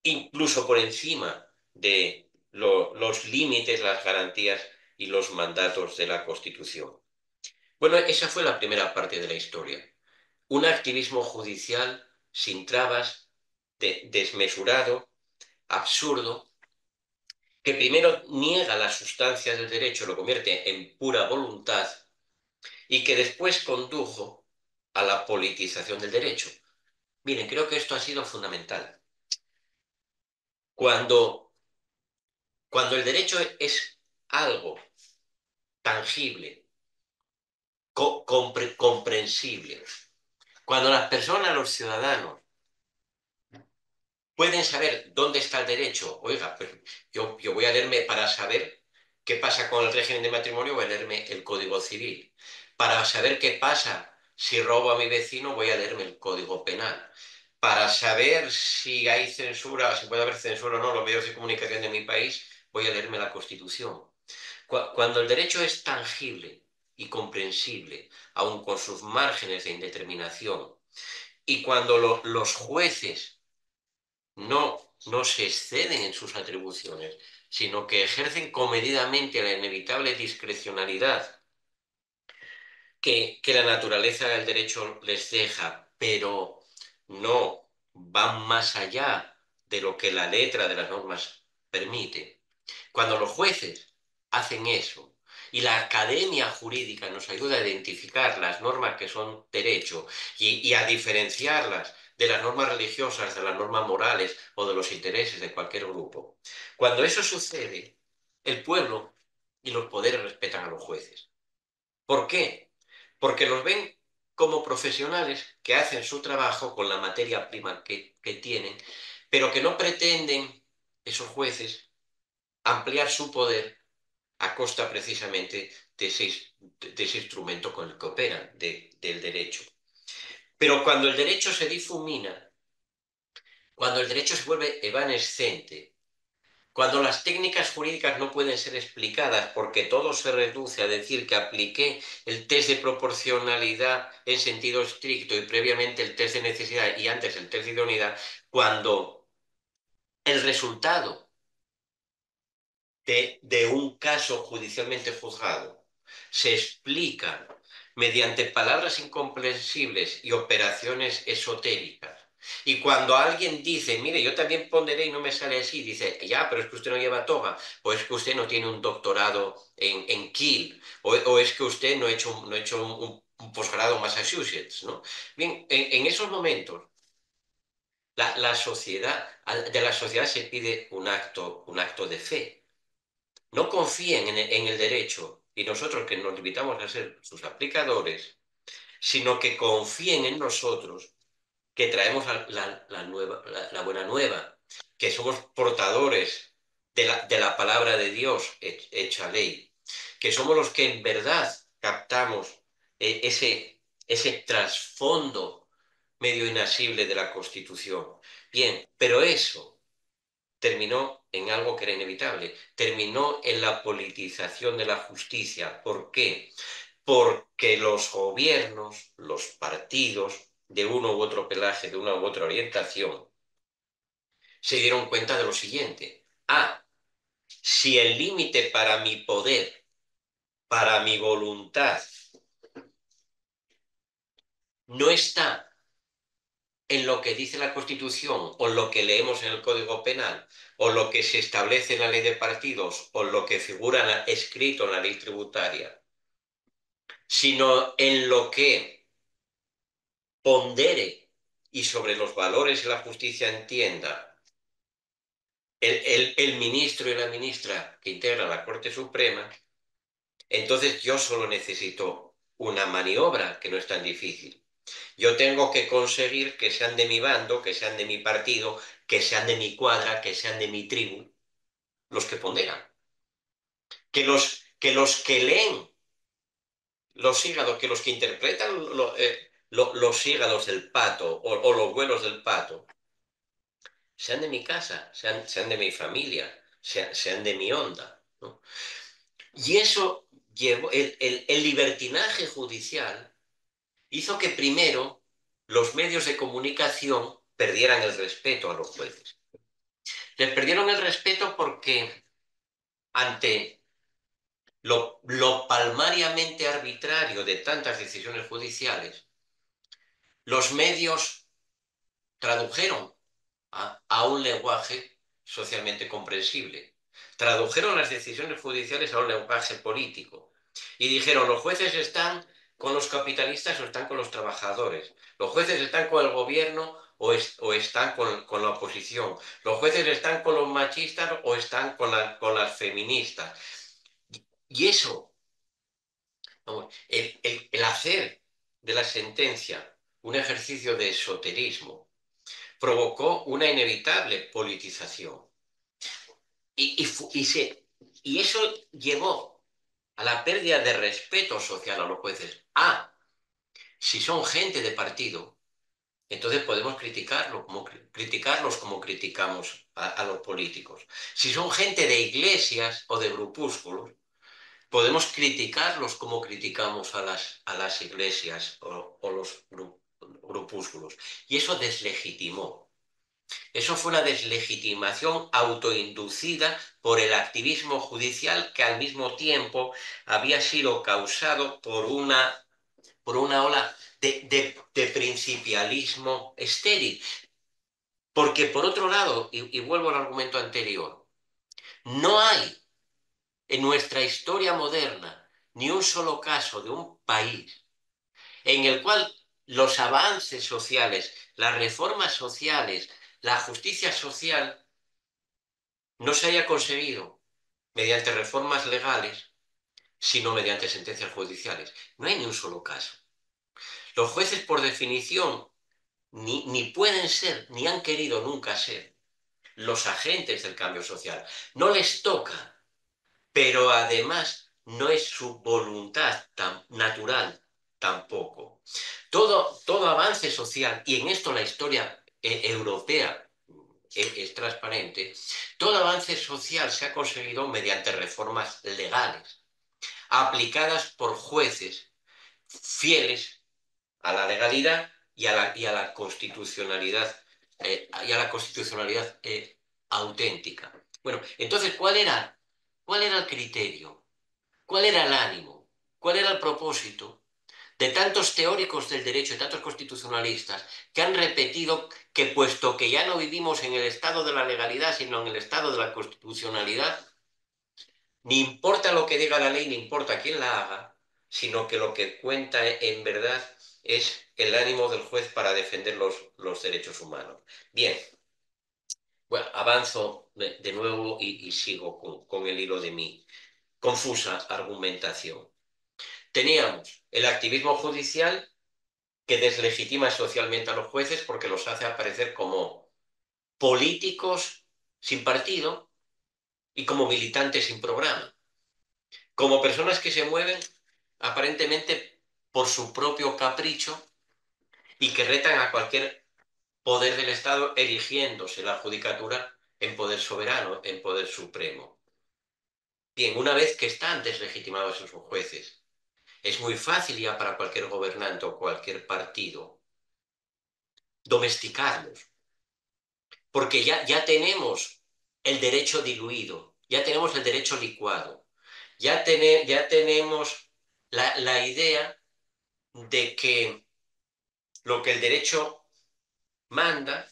incluso por encima de los límites, las garantías y los mandatos de la Constitución. Bueno, esa fue la primera parte de la historia. Un activismo judicial sin trabas, desmesurado, absurdo, que primero niega la sustancia del derecho, lo convierte en pura voluntad y que después condujo a la politización del derecho. Miren, creo que esto ha sido fundamental. Cuando, cuando el derecho es algo tangible, comprensible, cuando las personas, los ciudadanos, pueden saber dónde está el derecho. Oiga, pues yo voy a leerme para saber qué pasa con el régimen de matrimonio, voy a leerme el Código Civil. Para saber qué pasa si robo a mi vecino, voy a leerme el Código Penal. Para saber si hay censura, si puede haber censura o no en los medios de comunicación de mi país, voy a leerme la Constitución. Cuando el derecho es tangible y comprensible, aun con sus márgenes de indeterminación, y cuando los jueces no se exceden en sus atribuciones, sino que ejercen comedidamente la inevitable discrecionalidad que la naturaleza del derecho les deja, pero no van más allá de lo que la letra de las normas permite. Cuando los jueces hacen eso y la academia jurídica nos ayuda a identificar las normas que son derecho y a diferenciarlas de las normas religiosas, de las normas morales o de los intereses de cualquier grupo, cuando eso sucede, el pueblo y los poderes respetan a los jueces. ¿Por qué? Porque los ven como profesionales que hacen su trabajo con la materia prima que tienen, pero que no pretenden, esos jueces, ampliar su poder a costa precisamente de ese instrumento con el que operan, del derecho. Pero cuando el derecho se difumina, cuando el derecho se vuelve evanescente, cuando las técnicas jurídicas no pueden ser explicadas porque todo se reduce a decir que apliqué el test de proporcionalidad en sentido estricto y previamente el test de necesidad y antes el test de idoneidad, cuando el resultado de un caso judicialmente juzgado se explica mediante palabras incomprensibles y operaciones esotéricas. Y cuando alguien dice, mire, yo también ponderé y no me sale así, dice, ya, pero es que usted no lleva toga, o es que usted no tiene un doctorado en Kiel, o es que usted no ha hecho un posgrado en Massachusetts, ¿no? Bien, en esos momentos, de la sociedad se pide un acto de fe. No confíen en el derecho y nosotros que nos limitamos a ser sus aplicadores, sino que confíen en nosotros que traemos la buena nueva, que somos portadores de la palabra de Dios hecha ley, que somos los que en verdad captamos ese trasfondo medio inasible de la Constitución. Bien, pero eso terminó en algo que era inevitable, terminó en la politización de la justicia. ¿Por qué? Porque los gobiernos, los partidos de uno u otro pelaje, de una u otra orientación, se dieron cuenta de lo siguiente. Si el límite para mi poder, para mi voluntad, no está en lo que dice la Constitución o en lo que leemos en el Código Penal o lo que se establece en la ley de partidos o lo que figura escrito en la ley tributaria, sino en lo que pondere y sobre los valores y la justicia entienda el ministro y la ministra que integran la Corte Suprema, entonces yo solo necesito una maniobra que no es tan difícil. Yo tengo que conseguir que sean de mi bando, que sean de mi partido, que sean de mi cuadra, que sean de mi tribu, los que ponderan. Que los que leen los hígados, que los que interpretan los hígados del pato o los vuelos del pato, sean de mi casa, sean de mi familia, sean de mi onda, ¿no? Y eso llevó, el libertinaje judicial hizo que primero los medios de comunicación perdieran el respeto a los jueces. Les perdieron el respeto porque ante lo palmariamente arbitrario de tantas decisiones judiciales, los medios tradujeron a un lenguaje socialmente comprensible. Tradujeron las decisiones judiciales a un lenguaje político y dijeron, los jueces están con los capitalistas o están con los trabajadores. Los jueces están con el gobierno o están con la oposición. Los jueces están con los machistas o están con las feministas. Y eso, el hacer de la sentencia un ejercicio de esoterismo, provocó una inevitable politización. Y, y, y eso llevó a la pérdida de respeto social a los jueces. Si son gente de partido, entonces podemos criticarlos como criticamos a los políticos. Si son gente de iglesias o de grupúsculos, podemos criticarlos como criticamos a las iglesias o los grupúsculos. Y eso deslegitimó. Eso fue una deslegitimación autoinducida por el activismo judicial que al mismo tiempo había sido causado por una ola de principialismo estéril. Porque por otro lado, y vuelvo al argumento anterior, no hay en nuestra historia moderna ni un solo caso de un país en el cual los avances sociales, las reformas sociales, la justicia social no se haya conseguido mediante reformas legales, sino mediante sentencias judiciales. No hay ni un solo caso. Los jueces, por definición, ni pueden ser, ni han querido nunca ser los agentes del cambio social. No les toca, pero además no es su voluntad tan natural tampoco. Todo avance social, y en esto la historia europea es transparente, todo avance social se ha conseguido mediante reformas legales, aplicadas por jueces fieles a la legalidad y a la constitucionalidad auténtica. Bueno, entonces, ¿cuál era el criterio? ¿Cuál era el ánimo? ¿Cuál era el propósito de tantos teóricos del derecho y tantos constitucionalistas que han repetido que puesto que ya no vivimos en el estado de la legalidad, sino en el estado de la constitucionalidad, ni importa lo que diga la ley, ni importa quién la haga, sino que lo que cuenta en verdad es el ánimo del juez para defender los derechos humanos? Bien, bueno, avanzo de nuevo y sigo con el hilo de mi confusa argumentación. Teníamos el activismo judicial que deslegitima socialmente a los jueces porque los hace aparecer como políticos sin partido y como militantes sin programa, como personas que se mueven aparentemente por su propio capricho y que retan a cualquier poder del Estado erigiéndose la judicatura en poder soberano, en poder supremo. Bien, una vez que están deslegitimados esos jueces, es muy fácil ya para cualquier gobernante o cualquier partido domesticarlos, porque ya tenemos el derecho diluido, ya tenemos el derecho licuado, ya tenemos la idea de que lo que el derecho manda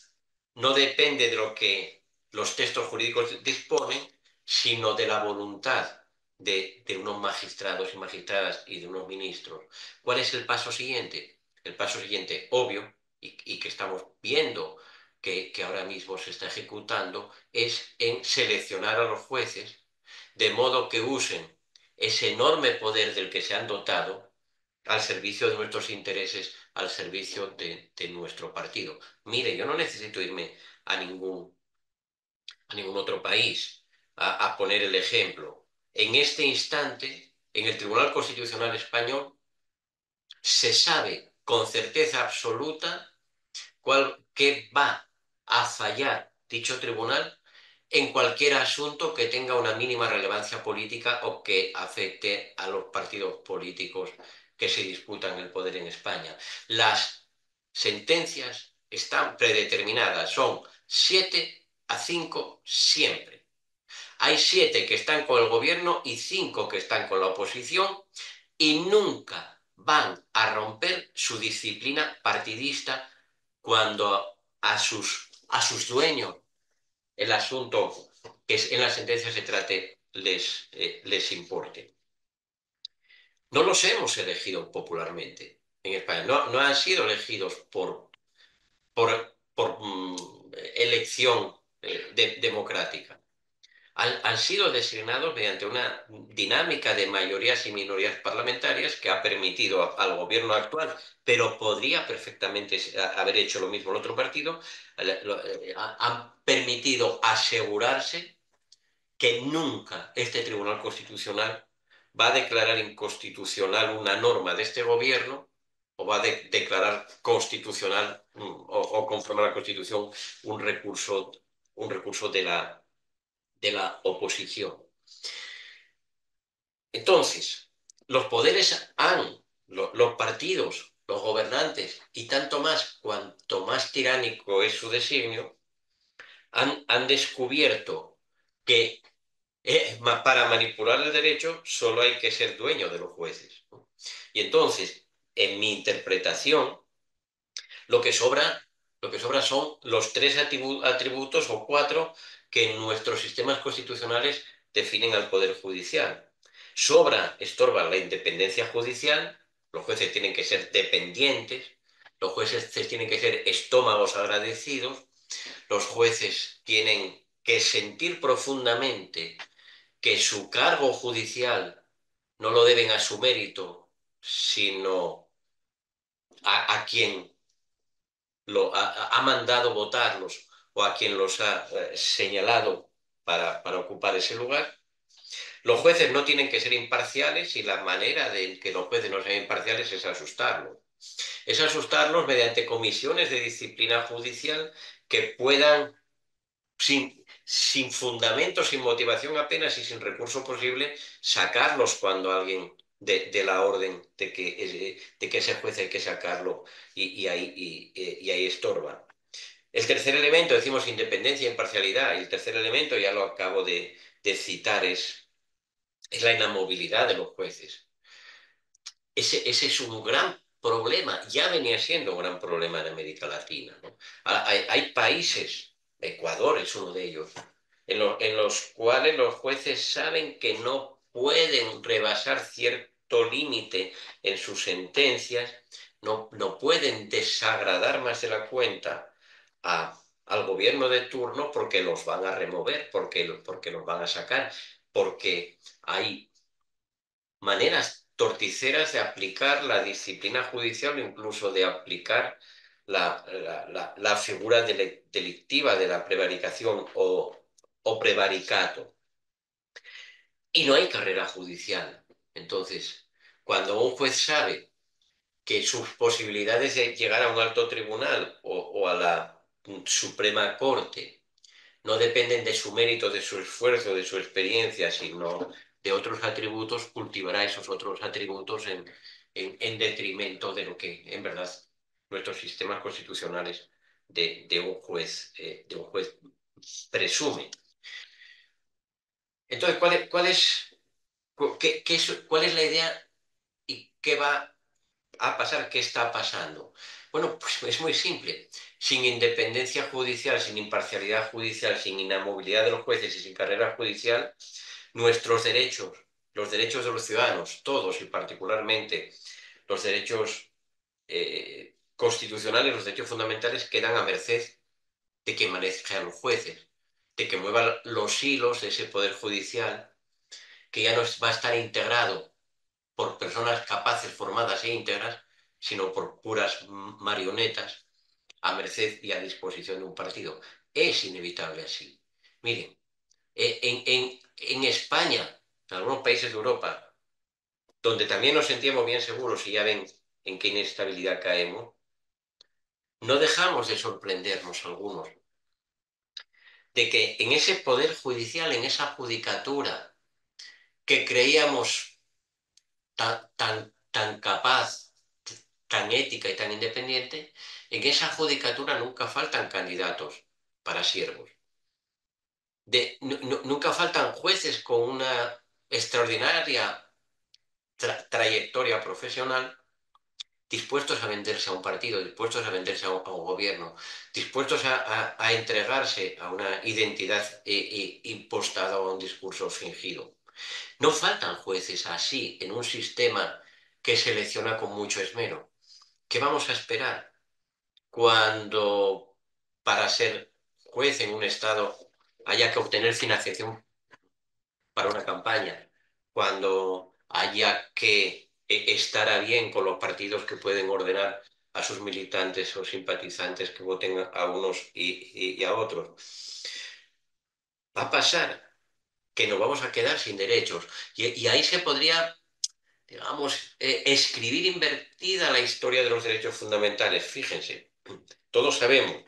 no depende de lo que los textos jurídicos disponen, sino de la voluntad de unos magistrados y magistradas y de unos ministros. ¿Cuál es el paso siguiente? El paso siguiente, obvio, y que estamos viendo que ahora mismo se está ejecutando, es en seleccionar a los jueces de modo que usen ese enorme poder del que se han dotado al servicio de nuestros intereses, al servicio de nuestro partido. Mire, yo no necesito irme a ningún otro país a poner el ejemplo. En este instante, en el Tribunal Constitucional Español, se sabe con certeza absoluta qué va a fallar dicho tribunal en cualquier asunto que tenga una mínima relevancia política o que afecte a los partidos políticos que se disputan el poder en España. Las sentencias están predeterminadas, son 7-5 siempre. Hay 7 que están con el gobierno y 5 que están con la oposición y nunca van a romper su disciplina partidista cuando a sus dueños el asunto que en la sentencia se trate les importe. No los hemos elegido popularmente en España, no han sido elegidos por elección democrática. Han sido designados mediante una dinámica de mayorías y minorías parlamentarias que ha permitido al gobierno actual, pero podría perfectamente haber hecho lo mismo el otro partido, han permitido asegurarse que nunca este Tribunal Constitucional va a declarar inconstitucional una norma de este gobierno o va a declarar constitucional o conforme a la Constitución un recurso de la oposición. Entonces, los poderes los partidos, los gobernantes y tanto más, cuanto más tiránico es su designio, han descubierto que para manipular el derecho solo hay que ser dueño de los jueces, ¿no? Y entonces, en mi interpretación, lo que sobra, lo que sobra son los 3 atributos o 4 que en nuestros sistemas constitucionales definen al Poder Judicial. Estorba la independencia judicial, los jueces tienen que ser dependientes, los jueces tienen que ser estómagos agradecidos, los jueces tienen que sentir profundamente que su cargo judicial no lo deben a su mérito, sino a quien ha mandado votarlos o a quien los ha señalado para ocupar ese lugar. Los jueces no tienen que ser imparciales y la manera de que los jueces no sean imparciales es asustarlos. Es asustarlos mediante comisiones de disciplina judicial que puedan, sin fundamento, sin motivación apenas y sin recurso posible, sacarlos cuando alguien de la orden de que ese juez hay que sacarlo y ahí estorba. El tercer elemento, decimos independencia e imparcialidad, y el tercer elemento, ya lo acabo de citar, es la inamovilidad de los jueces. Ese es un gran problema, ya venía siendo un gran problema en América Latina, ¿no? Hay países, Ecuador es uno de ellos, en los cuales los jueces saben que no pueden rebasar cierto límite en sus sentencias, no pueden desagradar más de la cuenta al gobierno de turno porque los van a remover, porque los van a sacar, porque hay maneras torticeras de aplicar la disciplina judicial o incluso de aplicar la figura delictiva de la prevaricación o prevaricato. Y no hay carrera judicial. Entonces, cuando un juez sabe que sus posibilidades de llegar a un alto tribunal o a la Suprema Corte no dependen de su mérito, de su esfuerzo, de su experiencia, sino de otros atributos, cultivará esos otros atributos en detrimento de lo que en verdad nuestros sistemas constitucionales de un juez presumen. Entonces, ¿cuál es la idea y qué va a pasar? ¿Qué está pasando? Bueno, pues es muy simple. Sin independencia judicial, sin imparcialidad judicial, sin inamovilidad de los jueces y sin carrera judicial, nuestros derechos, los derechos de los ciudadanos, todos y particularmente los derechos constitucionales, los derechos fundamentales, quedan a merced de que maneje a los jueces, de que mueva los hilos de ese poder judicial, que ya no va a estar integrado por personas capaces, formadas e íntegras, sino por puras marionetas a merced y a disposición de un partido. Es inevitable así. Miren, en España, en algunos países de Europa, donde también nos sentíamos bien seguros y ya ven en qué inestabilidad caemos, no dejamos de sorprendernos algunos de que en ese poder judicial, en esa judicatura que creíamos tan capaz, tan ética y tan independiente, en esa judicatura nunca faltan candidatos para siervos. Nunca faltan jueces con una extraordinaria trayectoria profesional dispuestos a venderse a un partido, dispuestos a venderse a un gobierno, dispuestos a entregarse a una identidad impostada o a un discurso fingido. No faltan jueces así en un sistema que selecciona con mucho esmero. ¿Qué vamos a esperar cuando para ser juez en un Estado haya que obtener financiación para una campaña, cuando haya que estar a bien con los partidos que pueden ordenar a sus militantes o simpatizantes que voten a unos y a otros? Va a pasar que nos vamos a quedar sin derechos y ahí se podría, digamos, escribir invertida la historia de los derechos fundamentales. Fíjense, todos sabemos,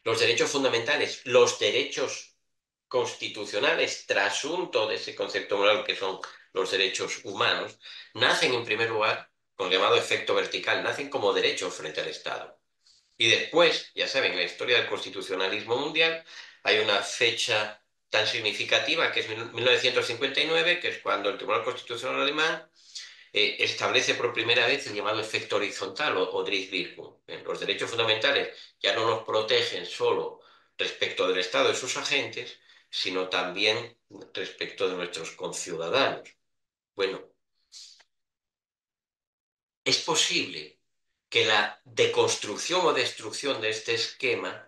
los derechos fundamentales, los derechos constitucionales, trasunto de ese concepto moral que son los derechos humanos, nacen en primer lugar con el llamado efecto vertical, nacen como derechos frente al Estado. Y después, ya saben, en la historia del constitucionalismo mundial hay una fecha tan significativa que es 1959, que es cuando el Tribunal Constitucional alemán establece por primera vez el llamado efecto horizontal o Drittwirkung. Los derechos fundamentales ya no nos protegen solo respecto del Estado y sus agentes, sino también respecto de nuestros conciudadanos. Bueno, es posible que la deconstrucción o destrucción de este esquema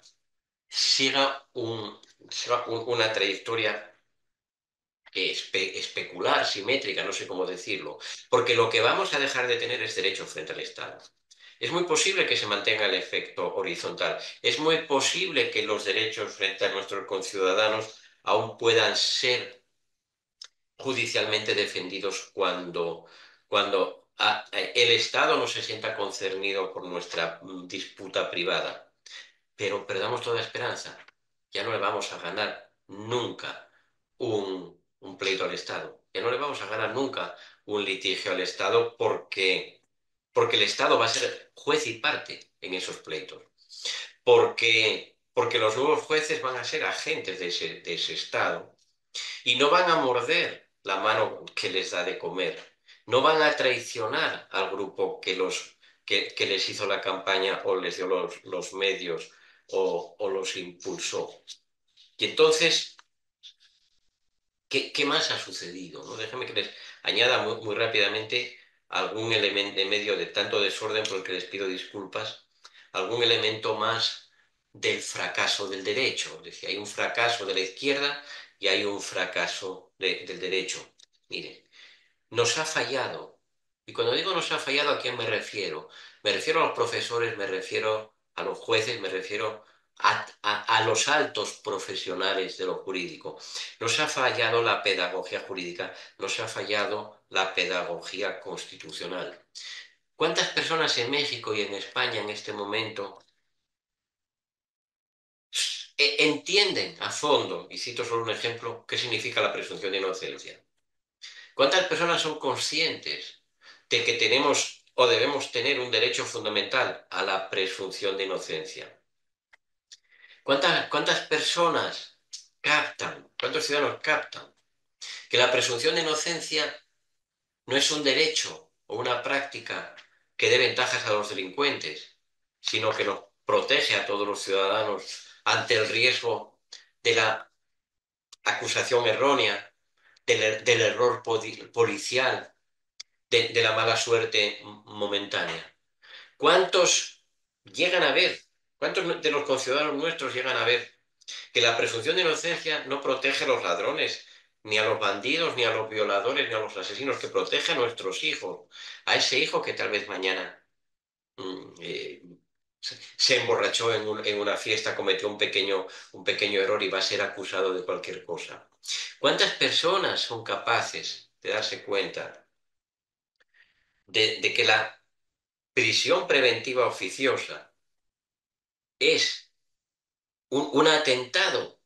una trayectoria especular, simétrica, no sé cómo decirlo, porque lo que vamos a dejar de tener es derecho frente al Estado. Es muy posible que se mantenga el efecto horizontal. Es muy posible que los derechos frente a nuestros conciudadanos aún puedan ser judicialmente defendidos cuando el Estado no se sienta concernido por nuestra disputa privada. Pero perdamos toda esperanza. Ya no le vamos a ganar nunca un pleito al Estado. Ya no le vamos a ganar nunca un litigio al Estado porque el Estado va a ser juez y parte en esos pleitos. Porque los nuevos jueces van a ser agentes de ese Estado y no van a morder la mano que les da de comer. No van a traicionar al grupo que les hizo la campaña o les dio los medios o los impulsó. Y entonces, ¿qué más ha sucedido? ¿No? Déjenme que les añada muy rápidamente algún elemento en medio de tanto desorden por el que les pido disculpas, algún elemento más del fracaso del derecho. Es decir, hay un fracaso de la izquierda y hay un fracaso del derecho. Miren, nos ha fallado. Y cuando digo nos ha fallado, ¿a quién me refiero? Me refiero a los profesores, me refiero a los jueces, me refiero a los altos profesionales de lo jurídico. Nos ha fallado la pedagogía jurídica, nos ha fallado la pedagogía constitucional. ¿Cuántas personas en México y en España en este momento entienden a fondo, y cito solo un ejemplo, qué significa la presunción de inocencia? ¿Cuántas personas son conscientes de que tenemos o debemos tener un derecho fundamental a la presunción de inocencia? ¿Cuántas personas captan, cuántos ciudadanos captan que la presunción de inocencia no es un derecho o una práctica que dé ventajas a los delincuentes, sino que nos protege a todos los ciudadanos ante el riesgo de la acusación errónea, del error policial, de la mala suerte momentánea. ¿Cuántos llegan a ver, cuántos de los conciudadanos nuestros llegan a ver que la presunción de inocencia no protege a los ladrones, ni a los bandidos, ni a los violadores, ni a los asesinos, que protege a nuestros hijos, a ese hijo que tal vez mañana mm, eh, se emborrachó en una fiesta, cometió un pequeño error y va a ser acusado de cualquier cosa? ¿Cuántas personas son capaces de darse cuenta de que la prisión preventiva oficiosa es un atentado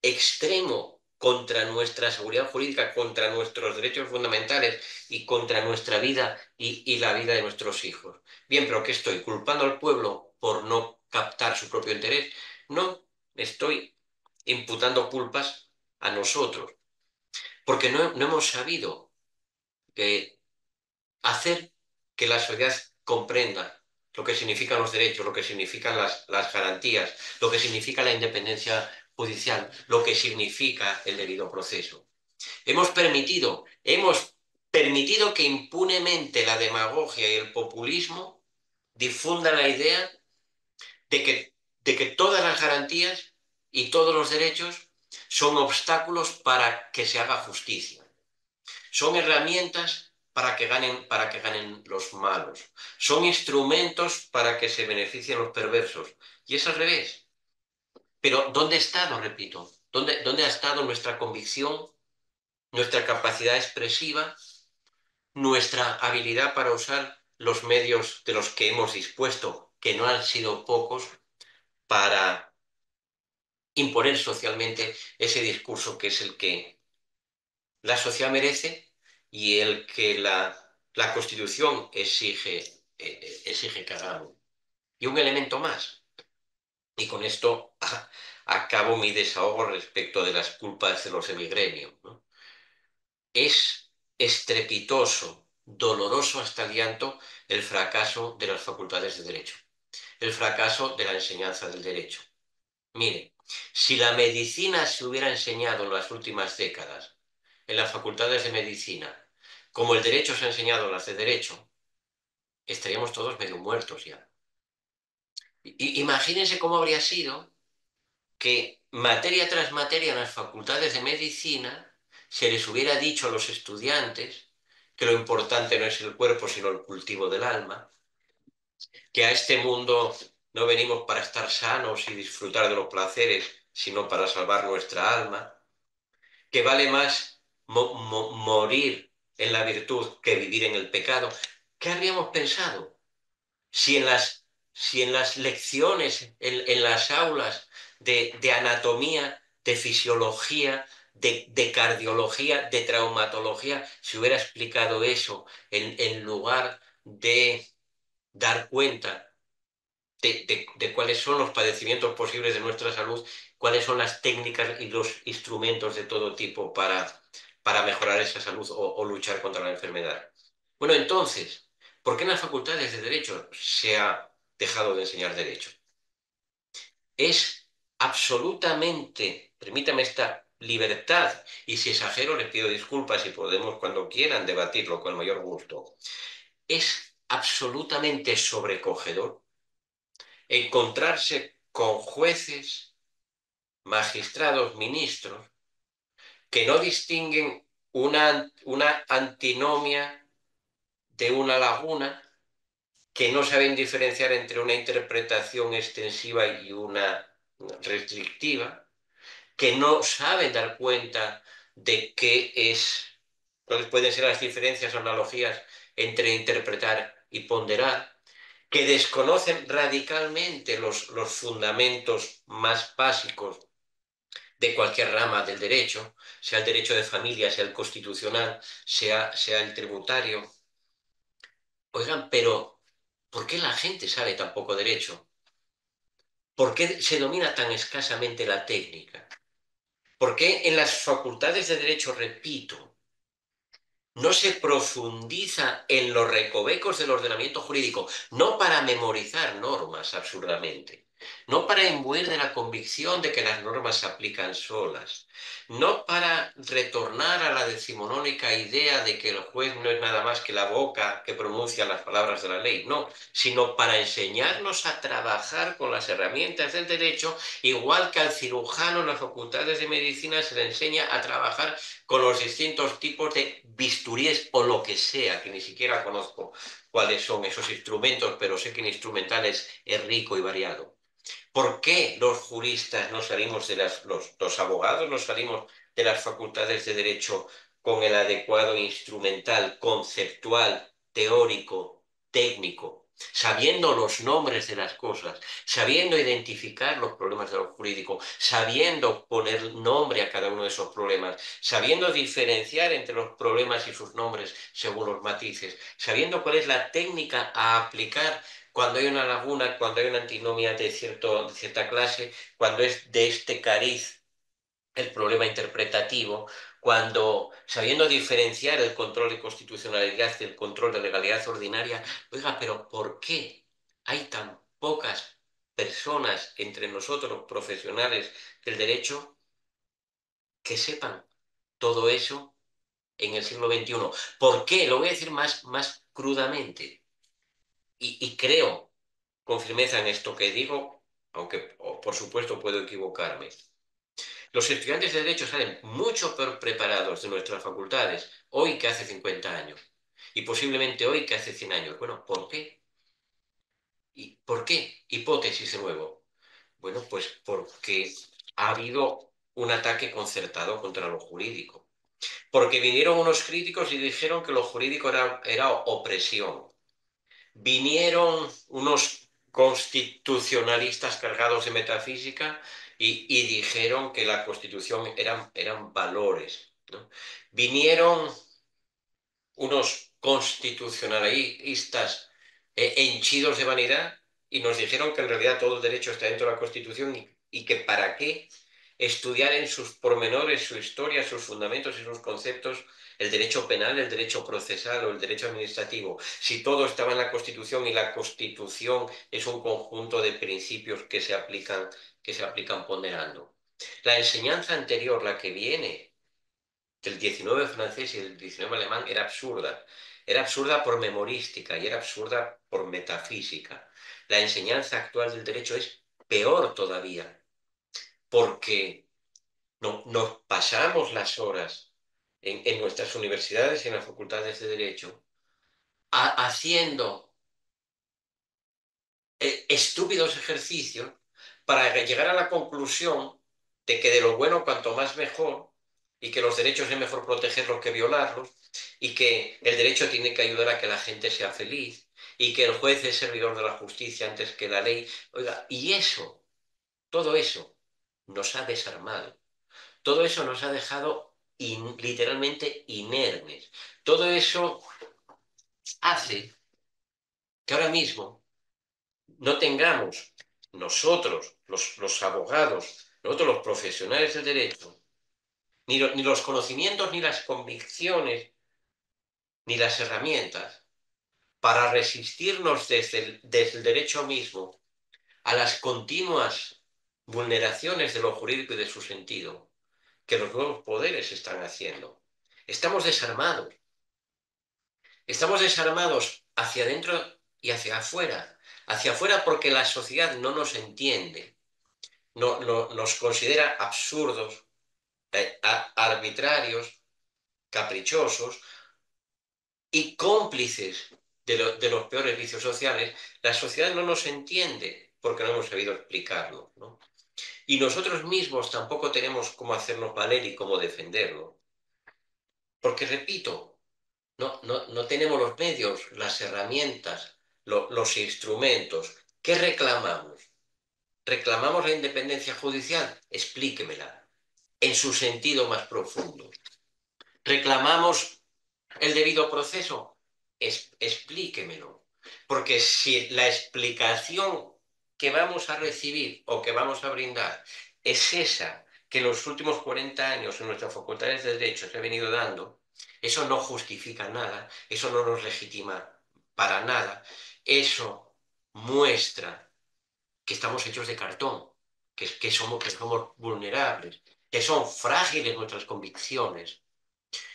extremo contra nuestra seguridad jurídica, contra nuestros derechos fundamentales y contra nuestra vida y la vida de nuestros hijos? Bien, pero ¿qué estoy? ¿Culpando al pueblo por no captar su propio interés? No, estoy imputando culpas a nosotros, porque no hemos sabido hacer que la sociedad comprenda lo que significan los derechos, lo que significan las garantías, lo que significa la independencia judicial, lo que significa el debido proceso. Hemos permitido que impunemente la demagogia y el populismo difundan la idea de que todas las garantías y todos los derechos son obstáculos para que se haga justicia. Son herramientas para que ganen los malos. Son instrumentos para que se beneficien los perversos. Y es al revés. Pero ¿dónde está, lo repito? ¿Dónde ha estado nuestra convicción, nuestra capacidad expresiva, nuestra habilidad para usar los medios de los que hemos dispuesto, que no han sido pocos, para imponer socialmente ese discurso que es el que la sociedad merece y el que la Constitución exige que hagamos? Y un elemento más, y con esto acabo mi desahogo respecto de las culpas de los emigremios, ¿no? Es estrepitoso, doloroso hasta el llanto, el fracaso de las facultades de derecho, el fracaso de la enseñanza del derecho. Mire, si la medicina se hubiera enseñado en las últimas décadas en las facultades de medicina, como el derecho se ha enseñado en las de derecho, estaríamos todos medio muertos ya. Imagínense cómo habría sido que materia tras materia en las facultades de medicina se les hubiera dicho a los estudiantes que lo importante no es el cuerpo, sino el cultivo del alma, que a este mundo no venimos para estar sanos y disfrutar de los placeres, sino para salvar nuestra alma, que vale más morir en la virtud que vivir en el pecado. ¿Qué habríamos pensado si en las lecciones, en las aulas de anatomía, de fisiología, de cardiología, de traumatología, se hubiera explicado eso en lugar de dar cuenta de cuáles son los padecimientos posibles de nuestra salud, cuáles son las técnicas y los instrumentos de todo tipo para mejorar esa salud o luchar contra la enfermedad? Bueno, entonces, ¿por qué en las facultades de Derecho se ha dejado de enseñar Derecho? Es absolutamente, permítame esta libertad, y si exagero les pido disculpas y podemos cuando quieran debatirlo con el mayor gusto, es absolutamente sobrecogedor encontrarse con jueces, magistrados, ministros, que no distinguen una antinomia de una laguna, que no saben diferenciar entre una interpretación extensiva y una restrictiva, que no saben dar cuenta de cuáles pueden ser las diferencias o analogías entre interpretar y ponderar, que desconocen radicalmente los fundamentos más básicos de cualquier rama del derecho, sea el derecho de familia, sea el constitucional, sea el tributario. Oigan, pero ¿por qué la gente sabe tan poco derecho? ¿Por qué se domina tan escasamente la técnica? ¿Por qué en las facultades de derecho, repito, no se profundiza en los recovecos del ordenamiento jurídico, no para memorizar normas absurdamente, no para imbuir de la convicción de que las normas se aplican solas, no para retornar a la decimonónica idea de que el juez no es nada más que la boca que pronuncia las palabras de la ley, no, sino para enseñarnos a trabajar con las herramientas del derecho, igual que al cirujano en las facultades de medicina se le enseña a trabajar con los distintos tipos de bisturíes o lo que sea, que ni siquiera conozco cuáles son esos instrumentos, pero sé que en instrumentales es rico y variado. ¿Por qué los juristas no salimos de los abogados no salimos de las facultades de derecho con el adecuado instrumental, conceptual, teórico, técnico, sabiendo los nombres de las cosas, sabiendo identificar los problemas de lo jurídico, sabiendo poner nombre a cada uno de esos problemas, sabiendo diferenciar entre los problemas y sus nombres según los matices, sabiendo cuál es la técnica a aplicar cuando hay una laguna, cuando hay una antinomia de cierta clase, cuando es de este cariz el problema interpretativo, cuando, sabiendo diferenciar el control de constitucionalidad del control de legalidad ordinaria, oiga, pero ¿por qué hay tan pocas personas entre nosotros, los profesionales del derecho, que sepan todo eso en el siglo XXI? ¿Por qué? Lo voy a decir más crudamente. Y creo con firmeza en esto que digo, aunque por supuesto puedo equivocarme. Los estudiantes de Derecho salen mucho peor preparados de nuestras facultades hoy que hace 50 años y posiblemente hoy que hace 100 años. Bueno, ¿por qué? ¿Y por qué? Hipótesis de nuevo. Bueno, pues porque ha habido un ataque concertado contra lo jurídico. Porque vinieron unos críticos y dijeron que lo jurídico era opresión. Vinieron unos constitucionalistas cargados de metafísica y dijeron que la Constitución eran valores, ¿no? Vinieron unos constitucionalistas henchidos de vanidad y nos dijeron que en realidad todo el derecho está dentro de la Constitución y que para qué estudiar en sus pormenores, su historia, sus fundamentos y sus conceptos, el derecho penal, el derecho procesal o el derecho administrativo, si todo estaba en la Constitución y la Constitución es un conjunto de principios que se aplican ponderando. La enseñanza anterior, la que viene del 19 francés y del 19 alemán, era absurda. Era absurda por memorística y era absurda por metafísica. La enseñanza actual del derecho es peor todavía, porque nos pasamos las horas en nuestras universidades y en las facultades de derecho haciendo estúpidos ejercicios para llegar a la conclusión de que de lo bueno cuanto más mejor y que los derechos es mejor protegerlos que violarlos y que el derecho tiene que ayudar a que la gente sea feliz y que el juez es servidor de la justicia antes que la ley. Oiga, y eso, todo eso nos ha desarmado. Todo eso nos ha dejado literalmente inermes. Todo eso hace que ahora mismo no tengamos nosotros, los abogados, nosotros los profesionales del derecho, ni los conocimientos, ni las convicciones, ni las herramientas para resistirnos desde el derecho mismo a las continuas vulneraciones de lo jurídico y de su sentido que los nuevos poderes están haciendo. Estamos desarmados. Estamos desarmados hacia adentro y hacia afuera. Hacia afuera porque la sociedad no nos entiende. Nos considera absurdos, arbitrarios, caprichosos y cómplices de los peores vicios sociales. La sociedad no nos entiende porque no hemos sabido explicarlo, ¿no? Y nosotros mismos tampoco tenemos cómo hacernos valer y cómo defenderlo. Porque, repito, no tenemos los medios, las herramientas, los instrumentos. ¿Qué reclamamos? ¿Reclamamos la independencia judicial? Explíquemela en su sentido más profundo. ¿Reclamamos el debido proceso? Explíquemelo. Porque si la explicación que vamos a recibir o que vamos a brindar es esa que en los últimos 40 años en nuestras facultades de Derecho se ha venido dando, Eso no justifica nada, eso no nos legitima para nada. Eso muestra que estamos hechos de cartón, que somos vulnerables, que son frágiles nuestras convicciones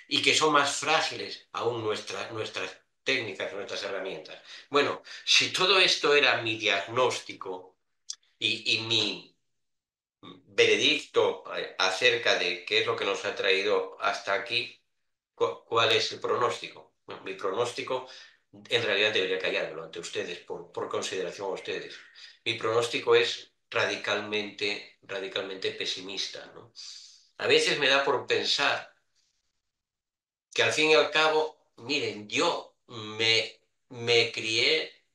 y que son más frágiles aún nuestras técnicas, nuestras herramientas. Bueno, si todo esto era mi diagnóstico y mi veredicto acerca de qué es lo que nos ha traído hasta aquí, ¿cuál es el pronóstico? Bueno, mi pronóstico, en realidad debería callarlo ante ustedes, por consideración a ustedes. Mi pronóstico es radicalmente pesimista, ¿no? A veces me da por pensar que al fin y al cabo, miren, yo me crié,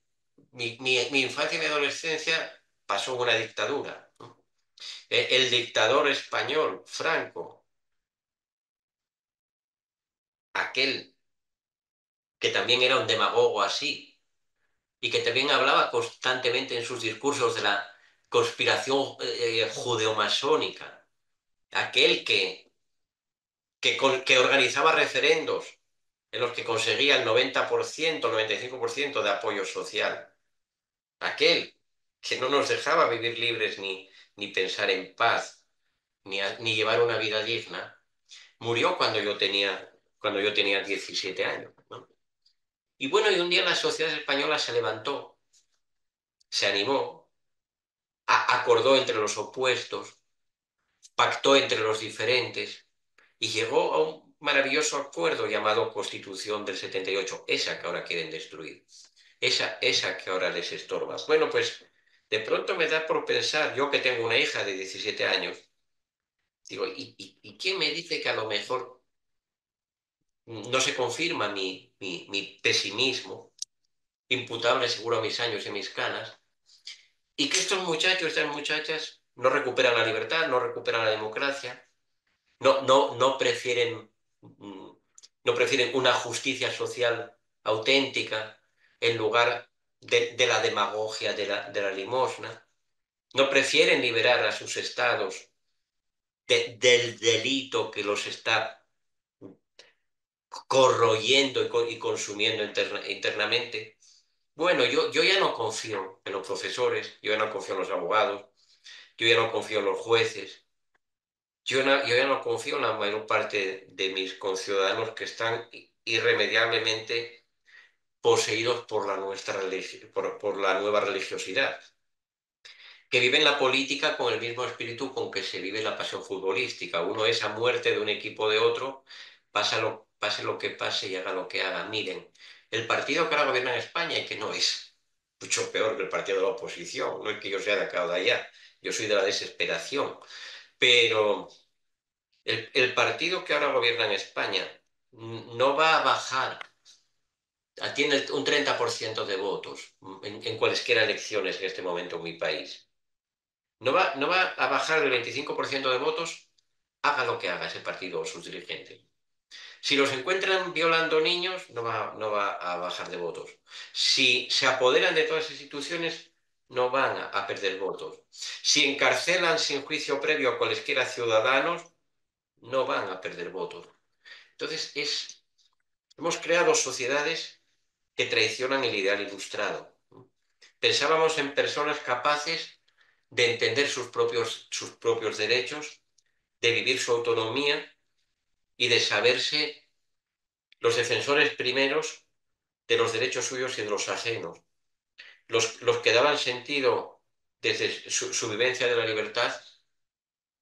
mi infancia y mi adolescencia pasó en una dictadura, ¿no? El dictador español, Franco, aquel que también era un demagogo así, y que también hablaba constantemente en sus discursos de la conspiración judeomasónica, aquel que organizaba referendos en los que conseguía el 90%, 95% de apoyo social, aquel que no nos dejaba vivir libres ni pensar en paz, ni llevar una vida digna, murió cuando yo tenía 17 años, ¿no? Y bueno, y un día la sociedad española se levantó, se animó, acordó entre los opuestos, pactó entre los diferentes y llegó a un maravilloso acuerdo llamado Constitución del 78, esa que ahora quieren destruir, esa que ahora les estorba. Bueno, pues de pronto me da por pensar, yo que tengo una hija de 17 años, digo, ¿y quién me dice que a lo mejor no se confirma mi pesimismo, imputable seguro a mis años y a mis canas, y que estos muchachos, estas muchachas, no recuperan la libertad, no recuperan la democracia, no prefieren, no prefieren una justicia social auténtica en lugar de la demagogia de la limosna, no prefieren liberar a sus estados del delito que los está corroyendo y consumiendo internamente. Bueno, yo ya no confío en los profesores, yo ya no confío en los abogados, yo ya no confío en los jueces, yo ya no confío en la mayor parte de mis conciudadanos que están irremediablemente poseídos por por la nueva religiosidad, que viven la política con el mismo espíritu con que se vive la pasión futbolística. Uno es a muerte de un equipo de otro, pase lo que pase y haga lo que haga. Miren, el partido que ahora gobierna en España, y que no es mucho peor que el partido de la oposición, no es que yo sea de acá o de allá, yo soy de la desesperación, pero el partido que ahora gobierna en España no va a bajar, tiene un 30% de votos en cualesquiera elecciones en este momento en mi país. No va a bajar el 25% de votos, haga lo que haga ese partido o sus dirigentes. Si los encuentran violando niños, no va a bajar de votos. Si se apoderan de todas las instituciones, no van a perder votos. Si encarcelan sin juicio previo a cualesquiera ciudadanos, no van a perder votos. Entonces, hemos creado sociedades que traicionan el ideal ilustrado. Pensábamos en personas capaces de entender sus propios derechos, de vivir su autonomía y de saberse los defensores primeros de los derechos suyos y de los ajenos, los que daban sentido desde su vivencia de la libertad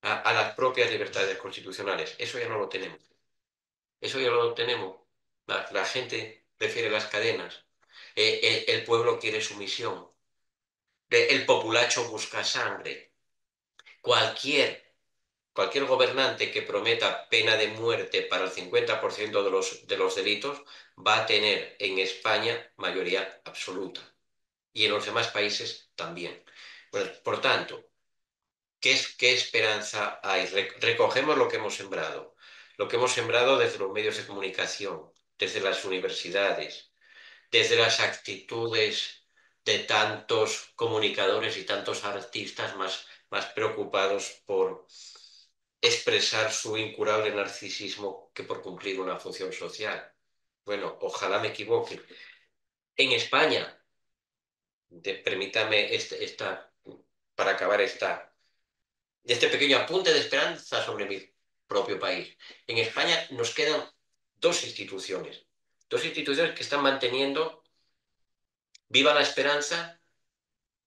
a las propias libertades constitucionales. Eso ya no lo tenemos. Eso ya lo tenemos. La gente prefiere las cadenas. El pueblo quiere sumisión. El populacho busca sangre. Cualquier Cualquier gobernante que prometa pena de muerte para el 50% de los delitos va a tener en España mayoría absoluta y en los demás países también. Bueno, por tanto, ¿qué esperanza hay? Recogemos lo que hemos sembrado. Lo que hemos sembrado desde los medios de comunicación, desde las universidades, desde las actitudes de tantos comunicadores y tantos artistas más preocupados expresar su incurable narcisismo que por cumplir una función social. Bueno, ojalá me equivoque. En España, permítame para acabar este pequeño apunte de esperanza sobre mi propio país. En España nos quedan dos instituciones que están manteniendo viva la esperanza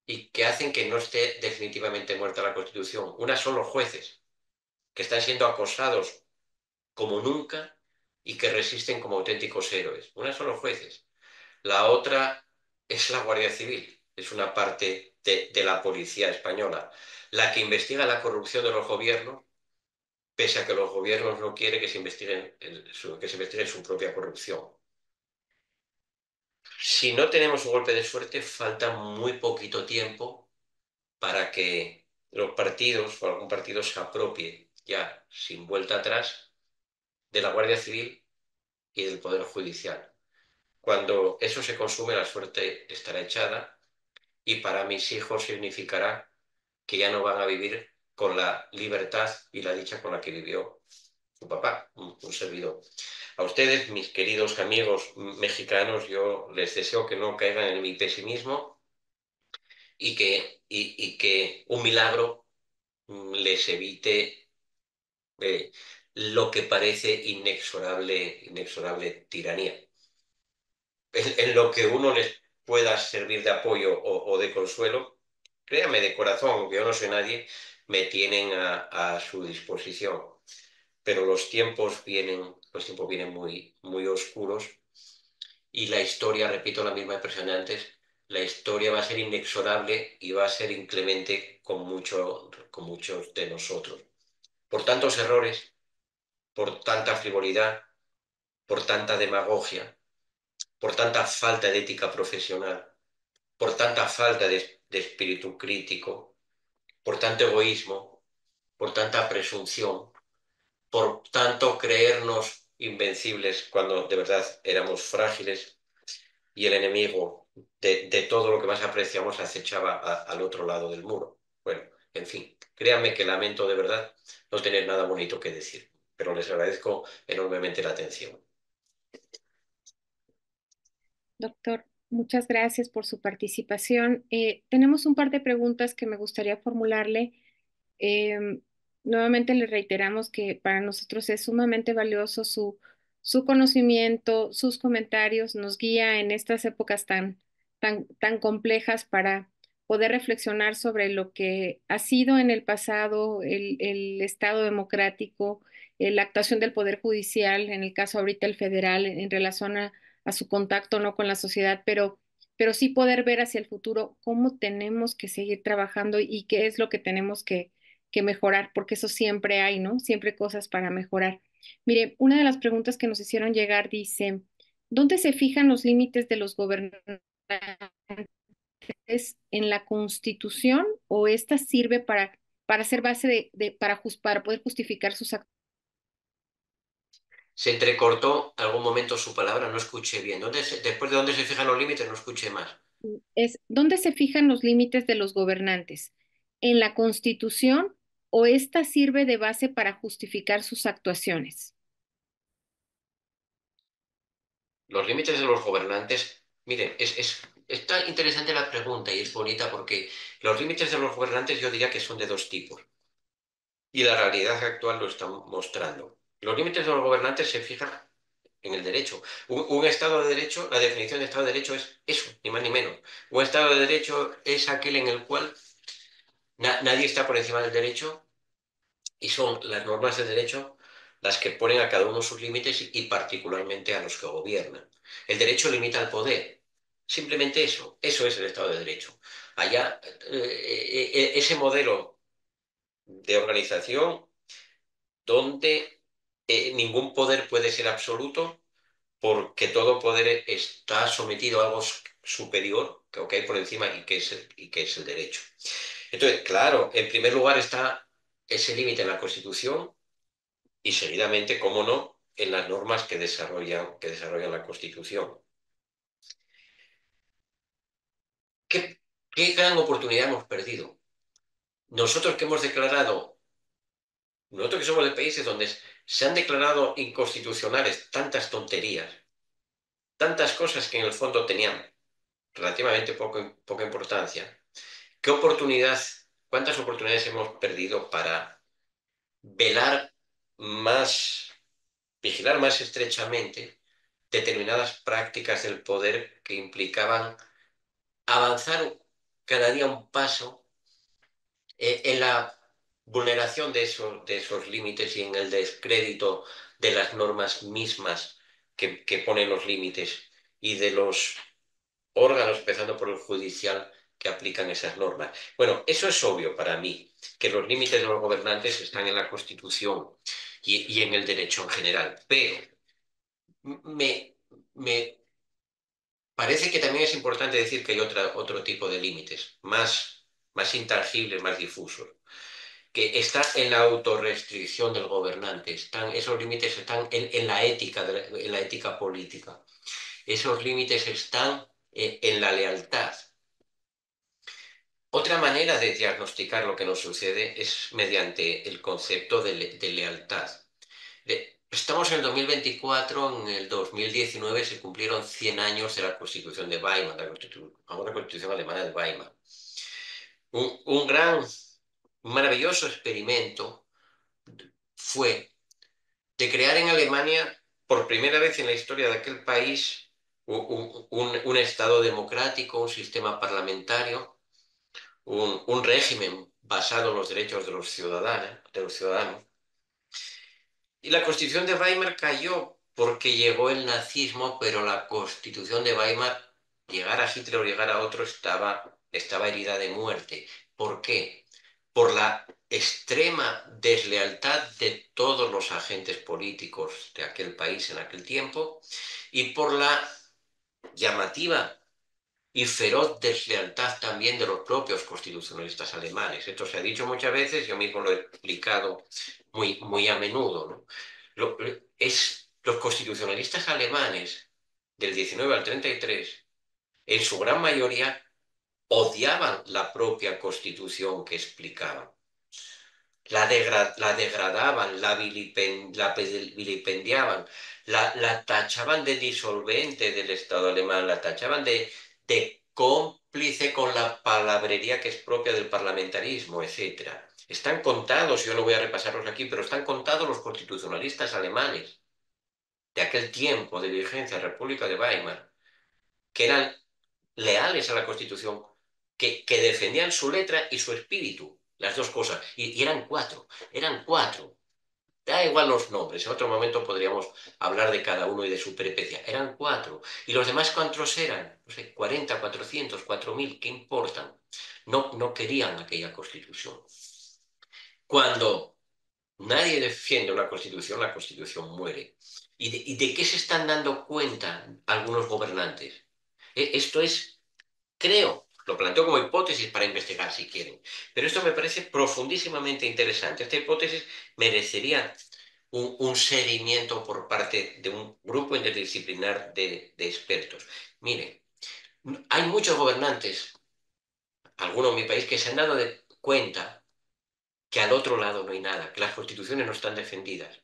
y que hacen que no esté definitivamente muerta la Constitución. Una son los jueces, que están siendo acosados como nunca y que resisten como auténticos héroes. Una son los jueces. La otra es la Guardia Civil, es una parte de la policía española, la que investiga la corrupción de los gobiernos, pese a que los gobiernos no quieren que se que se investigue su propia corrupción. Si no tenemos un golpe de suerte, falta muy poquito tiempo para que los partidos o algún partido se apropie ya sin vuelta atrás de la Guardia Civil y del Poder Judicial. Cuando eso se consume, la suerte estará echada y para mis hijos significará que ya no van a vivir con la libertad y la dicha con la que vivió su papá, un servidor. A ustedes, mis queridos amigos mexicanos, yo les deseo que no caigan en mi pesimismo y que un milagro les evite lo que parece inexorable tiranía. En lo que uno les pueda servir de apoyo o de consuelo, créame de corazón, aunque yo no soy nadie, me tienen a su disposición. Pero los tiempos vienen muy oscuros y la historia, repito la misma expresión de antes, la historia va a ser inexorable y va a ser inclemente con muchos de nosotros. Por tantos errores, por tanta frivolidad, por tanta demagogia, por tanta falta de ética profesional, por tanta falta de espíritu crítico, por tanto egoísmo, por tanta presunción, por tanto creernos invencibles cuando de verdad éramos frágiles y el enemigo de todo lo que más apreciamos acechaba al otro lado del muro. Bueno, en fin, créanme que lamento de verdad no tener nada bonito que decir, pero les agradezco enormemente la atención. Doctor, muchas gracias por su participación. Tenemos un par de preguntas que me gustaría formularle. Eh, Nuevamente le reiteramos que para nosotros es sumamente valioso su conocimiento, sus comentarios, nos guía en estas épocas tan complejas para poder reflexionar sobre lo que ha sido en el pasado el Estado democrático, la actuación del Poder Judicial, en el caso ahorita el federal, en relación a su contacto no con la sociedad, pero sí poder ver hacia el futuro cómo tenemos que seguir trabajando y qué es lo que tenemos que mejorar, porque eso siempre hay, ¿no? Siempre cosas para mejorar. Mire, una de las preguntas que nos hicieron llegar dice, ¿dónde se fijan los límites de los gobernantes en la Constitución o esta sirve para ser base para poder justificar sus actos? Se entrecortó algún momento su palabra, no escuché bien. Después de dónde se fijan los límites, no escuché más. Es, ¿dónde se fijan los límites de los gobernantes? ¿En la Constitución o esta sirve de base para justificar sus actuaciones? Los límites de los gobernantes, miren, está interesante la pregunta y es bonita porque los límites de los gobernantes yo diría que son de dos tipos y la realidad actual lo está mostrando. Los límites de los gobernantes se fijan en el derecho. Un Estado de Derecho, la definición de Estado de Derecho es eso, ni más ni menos. Un Estado de Derecho es aquel en el cual nadie está por encima del derecho y son las normas de derecho las que ponen a cada uno sus límites y particularmente a los que gobiernan. El derecho limita al poder. Simplemente eso es el Estado de Derecho. Allá, ese modelo de organización donde ningún poder puede ser absoluto porque todo poder está sometido a algo superior, que hay por encima y que es el derecho. Entonces, claro, en primer lugar está ese límite en la Constitución y seguidamente, cómo no, en las normas que desarrollan la Constitución. ¿Qué, qué, gran oportunidad hemos perdido? Nosotros que hemos declarado, Nosotros que somos de países donde se han declarado inconstitucionales tantas tonterías, tantas cosas que en el fondo tenían relativamente poca importancia, ¿qué oportunidad, cuántas oportunidades hemos perdido para velar más, vigilar más estrechamente determinadas prácticas del poder que implicaban avanzar cada día un paso en la vulneración de esos límites y en el descrédito de las normas mismas que ponen los límites y de los órganos, empezando por el judicial, que aplican esas normas? Bueno, eso es obvio para mí, que los límites de los gobernantes están en la Constitución y en el derecho en general, pero me, me parece que también es importante decir que hay otro tipo de límites, más intangibles, más difusos, que está en la autorrestricción del gobernante. Esos límites están en la ética, en la ética política. Esos límites están en la lealtad. Otra manera de diagnosticar lo que nos sucede es mediante el concepto de lealtad. Estamos en el 2024, en el 2019 se cumplieron 100 años de la Constitución de Weimar, la Constitución alemana de Weimar. Un maravilloso experimento fue de crear en Alemania, por primera vez en la historia de aquel país, un Estado democrático, un sistema parlamentario, un régimen basado en los derechos de los ciudadanos. Y la Constitución de Weimar cayó porque llegó el nazismo, pero la Constitución de Weimar, llegar a Hitler o llegar a otro, estaba herida de muerte. ¿Por qué? Por la extrema deslealtad de todos los agentes políticos de aquel país en aquel tiempo y por la llamativa y feroz deslealtad también de los propios constitucionalistas alemanes. Esto se ha dicho muchas veces, yo mismo lo he explicado muy a menudo, ¿no? Los constitucionalistas alemanes del 19 al 33, en su gran mayoría, odiaban la propia constitución que explicaban. La degradaban, la vilipendiaban, la tachaban de disolvente del Estado alemán, la tachaban de cómplice con la palabrería que es propia del parlamentarismo, etcétera. Están contados, yo no voy a repasarlos aquí, pero están contados los constitucionalistas alemanes de aquel tiempo de vigencia, República de Weimar, que eran leales a la Constitución, que defendían su letra y su espíritu, las dos cosas. Y eran cuatro. Da igual los nombres, en otro momento podríamos hablar de cada uno y de su peripecia. Eran cuatro. ¿Y los demás cuántos eran? No sé, 40, 400, 4000, ¿qué importan? No querían aquella Constitución. Cuando nadie defiende una Constitución, la Constitución muere. ¿Y de qué se están dando cuenta algunos gobernantes? Esto es, creo, lo planteo como hipótesis para investigar si quieren, pero esto me parece profundísimamente interesante. Esta hipótesis merecería un seguimiento por parte de un grupo interdisciplinar de expertos. Miren, hay muchos gobernantes, algunos en mi país, que se han dado cuenta que al otro lado no hay nada, que las constituciones no están defendidas,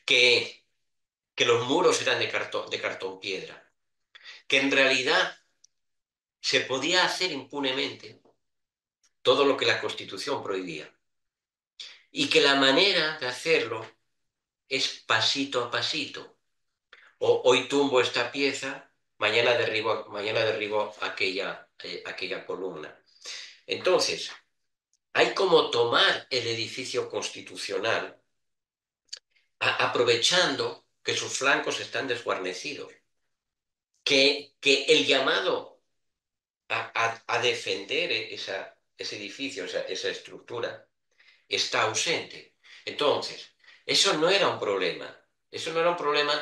que, que los muros eran de cartón piedra, que en realidad se podía hacer impunemente todo lo que la Constitución prohibía y que la manera de hacerlo es pasito a pasito. Hoy tumbo esta pieza, mañana derribo aquella columna. Entonces, hay como tomar el edificio constitucional aprovechando que sus flancos están desguarnecidos, que el llamado a defender ese edificio, esa estructura, está ausente. Entonces, eso no era un problema. Eso no era un problema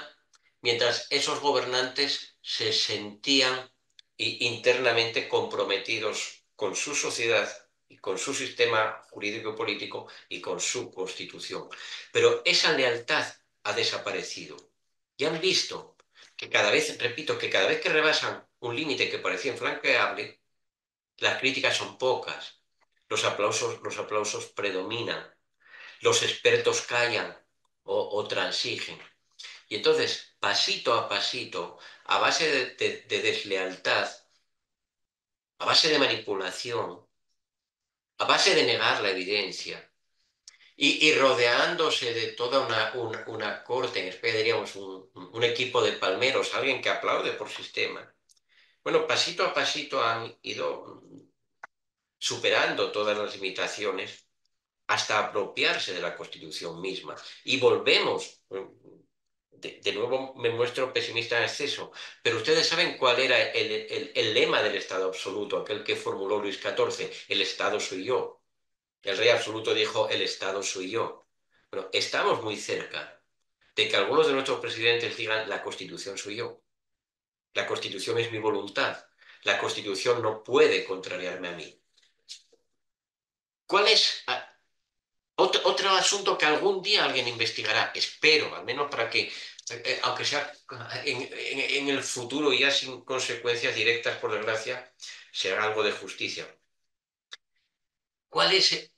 mientras esos gobernantes se sentían internamente comprometidos con su sociedad y con su sistema jurídico y político y con su constitución. Pero esa lealtad ha desaparecido. Y han visto que cada vez, repito, que cada vez que rebasan un límite que parecía infranqueable, las críticas son pocas, los aplausos predominan. los expertos callan o transigen. Y entonces, pasito a pasito, a base de deslealtad, a base de manipulación, a base de negar la evidencia, y rodeándose de toda una corte, en España diríamos un equipo de palmeros, alguien que aplaude por sistema. Bueno, pasito a pasito han ido superando todas las limitaciones hasta apropiarse de la Constitución misma. Y volvemos, de nuevo me muestro pesimista en exceso, pero ustedes saben cuál era el lema del Estado absoluto, aquel que formuló Luis XIV, el Estado soy yo. El rey absoluto dijo, el Estado soy yo. Bueno, estamos muy cerca de que algunos de nuestros presidentes digan, la Constitución soy yo. La Constitución es mi voluntad. La Constitución no puede contrariarme a mí. ¿Cuál es otro asunto que algún día alguien investigará? Espero, al menos para que, aunque sea en el futuro ya sin consecuencias directas, por desgracia, se haga algo de justicia. ¿Cuál es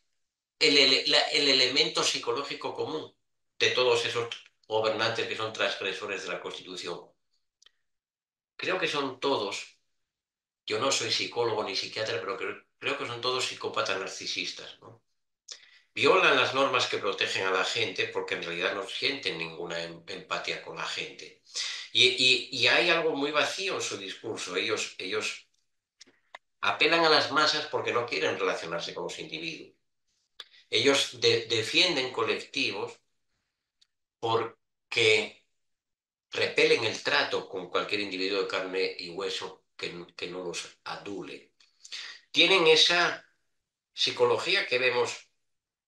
el elemento psicológico común de todos esos gobernantes que son transgresores de la Constitución? Creo que son todos, yo no soy psicólogo ni psiquiatra, pero creo que son todos psicópatas narcisistas, ¿no? Violan las normas que protegen a la gente porque en realidad no sienten ninguna empatía con la gente. Y hay algo muy vacío en su discurso. Ellos apelan a las masas porque no quieren relacionarse con los individuos. Ellos defienden colectivos porque repelen el trato con cualquier individuo de carne y hueso que no los adule. Tienen esa psicología que vemos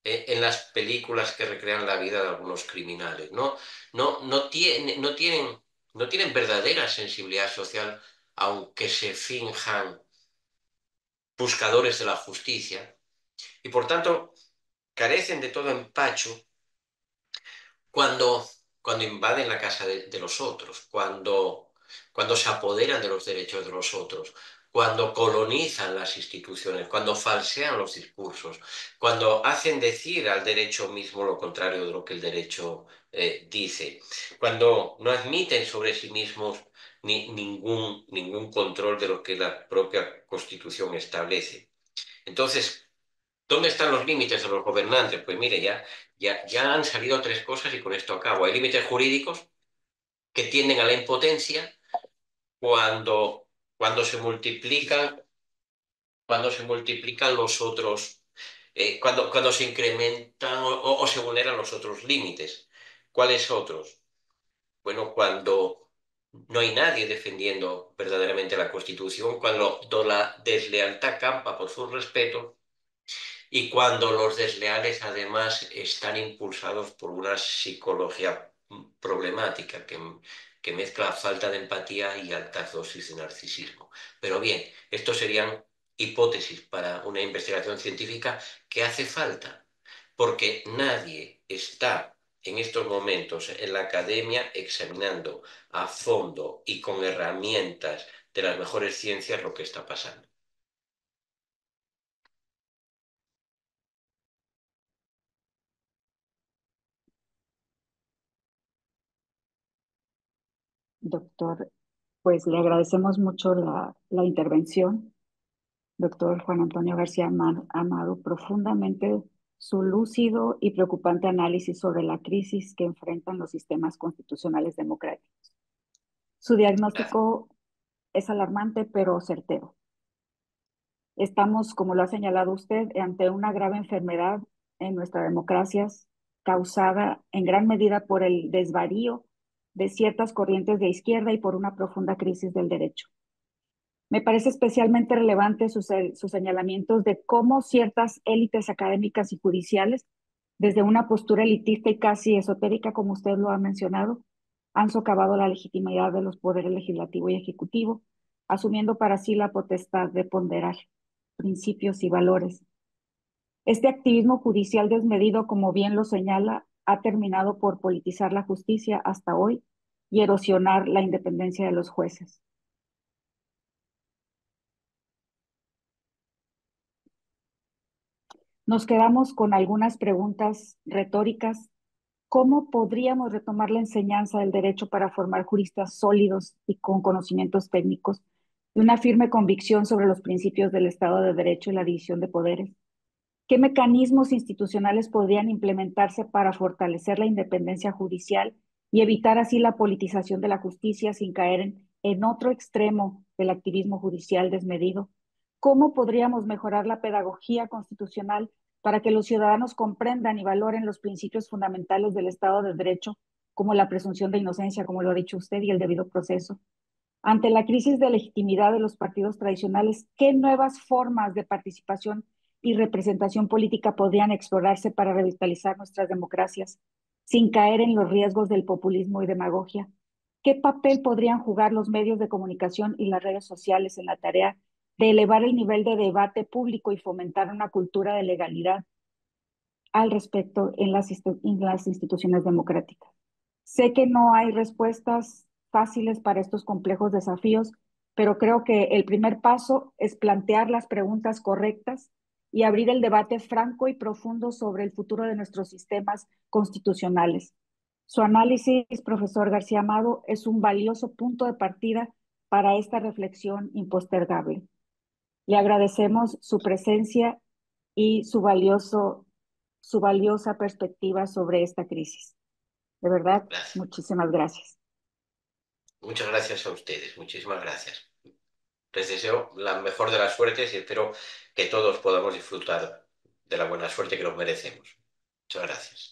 en las películas que recrean la vida de algunos criminales. No tienen verdadera sensibilidad social, aunque se finjan buscadores de la justicia, y por tanto carecen de todo empacho cuando, cuando invaden la casa de los otros, cuando se apoderan de los derechos de los otros, cuando colonizan las instituciones, cuando falsean los discursos, cuando hacen decir al derecho mismo lo contrario de lo que el derecho dice, cuando no admiten sobre sí mismos ningún control de lo que la propia Constitución establece. Entonces, ¿dónde están los límites de los gobernantes? Pues mire, ya han salido tres cosas y con esto acabo. Hay límites jurídicos que tienden a la impotencia cuando, cuando se multiplican, cuando se multiplican los otros, cuando se incrementan o se vulneran los otros límites. ¿Cuáles otros? Bueno, cuando no hay nadie defendiendo verdaderamente la Constitución, cuando la deslealtad campa por su respeto y cuando los desleales además están impulsados por una psicología problemática que mezcla falta de empatía y altas dosis de narcisismo. Pero bien, estos serían hipótesis para una investigación científica que hace falta, porque nadie está en estos momentos en la academia examinando a fondo y con herramientas de las mejores ciencias lo que está pasando. Doctor, pues le agradecemos mucho la intervención. Doctor Juan Antonio García Amado, profundamente su lúcido y preocupante análisis sobre la crisis que enfrentan los sistemas constitucionales democráticos. Su Gracias. diagnóstico es alarmante, pero certero. Estamos, como lo ha señalado usted, ante una grave enfermedad en nuestras democracias causada en gran medida por el desvarío de ciertas corrientes de izquierda y por una profunda crisis del derecho. Me parece especialmente relevante sus señalamientos de cómo ciertas élites académicas y judiciales, desde una postura elitista y casi esotérica, como usted lo ha mencionado, han socavado la legitimidad de los poderes legislativo y ejecutivo, asumiendo para sí la potestad de ponderar principios y valores. Este activismo judicial desmedido, como bien lo señala, ha terminado por politizar la justicia hasta hoy y erosionar la independencia de los jueces. Nos quedamos con algunas preguntas retóricas. ¿Cómo podríamos retomar la enseñanza del derecho para formar juristas sólidos y con conocimientos técnicos y una firme convicción sobre los principios del Estado de Derecho y la división de poderes? ¿Qué mecanismos institucionales podrían implementarse para fortalecer la independencia judicial y evitar así la politización de la justicia sin caer en otro extremo del activismo judicial desmedido? ¿Cómo podríamos mejorar la pedagogía constitucional para que los ciudadanos comprendan y valoren los principios fundamentales del Estado de Derecho, como la presunción de inocencia, como lo ha dicho usted, y el debido proceso? Ante la crisis de legitimidad de los partidos tradicionales, ¿qué nuevas formas de participación y representación política podrían explorarse para revitalizar nuestras democracias sin caer en los riesgos del populismo y demagogia? ¿Qué papel podrían jugar los medios de comunicación y las redes sociales en la tarea de elevar el nivel de debate público y fomentar una cultura de legalidad al respecto en las instituciones democráticas? Sé que no hay respuestas fáciles para estos complejos desafíos, pero creo que el primer paso es plantear las preguntas correctas y abrir el debate franco y profundo sobre el futuro de nuestros sistemas constitucionales. Su análisis, profesor García Amado, es un valioso punto de partida para esta reflexión impostergable. Le agradecemos su presencia y su valiosa perspectiva sobre esta crisis. De verdad, Gracias. muchísimas gracias. Muchas gracias a ustedes, muchísimas gracias. Les deseo la mejor de las suertes y espero que todos podamos disfrutar de la buena suerte que nos merecemos. Muchas gracias.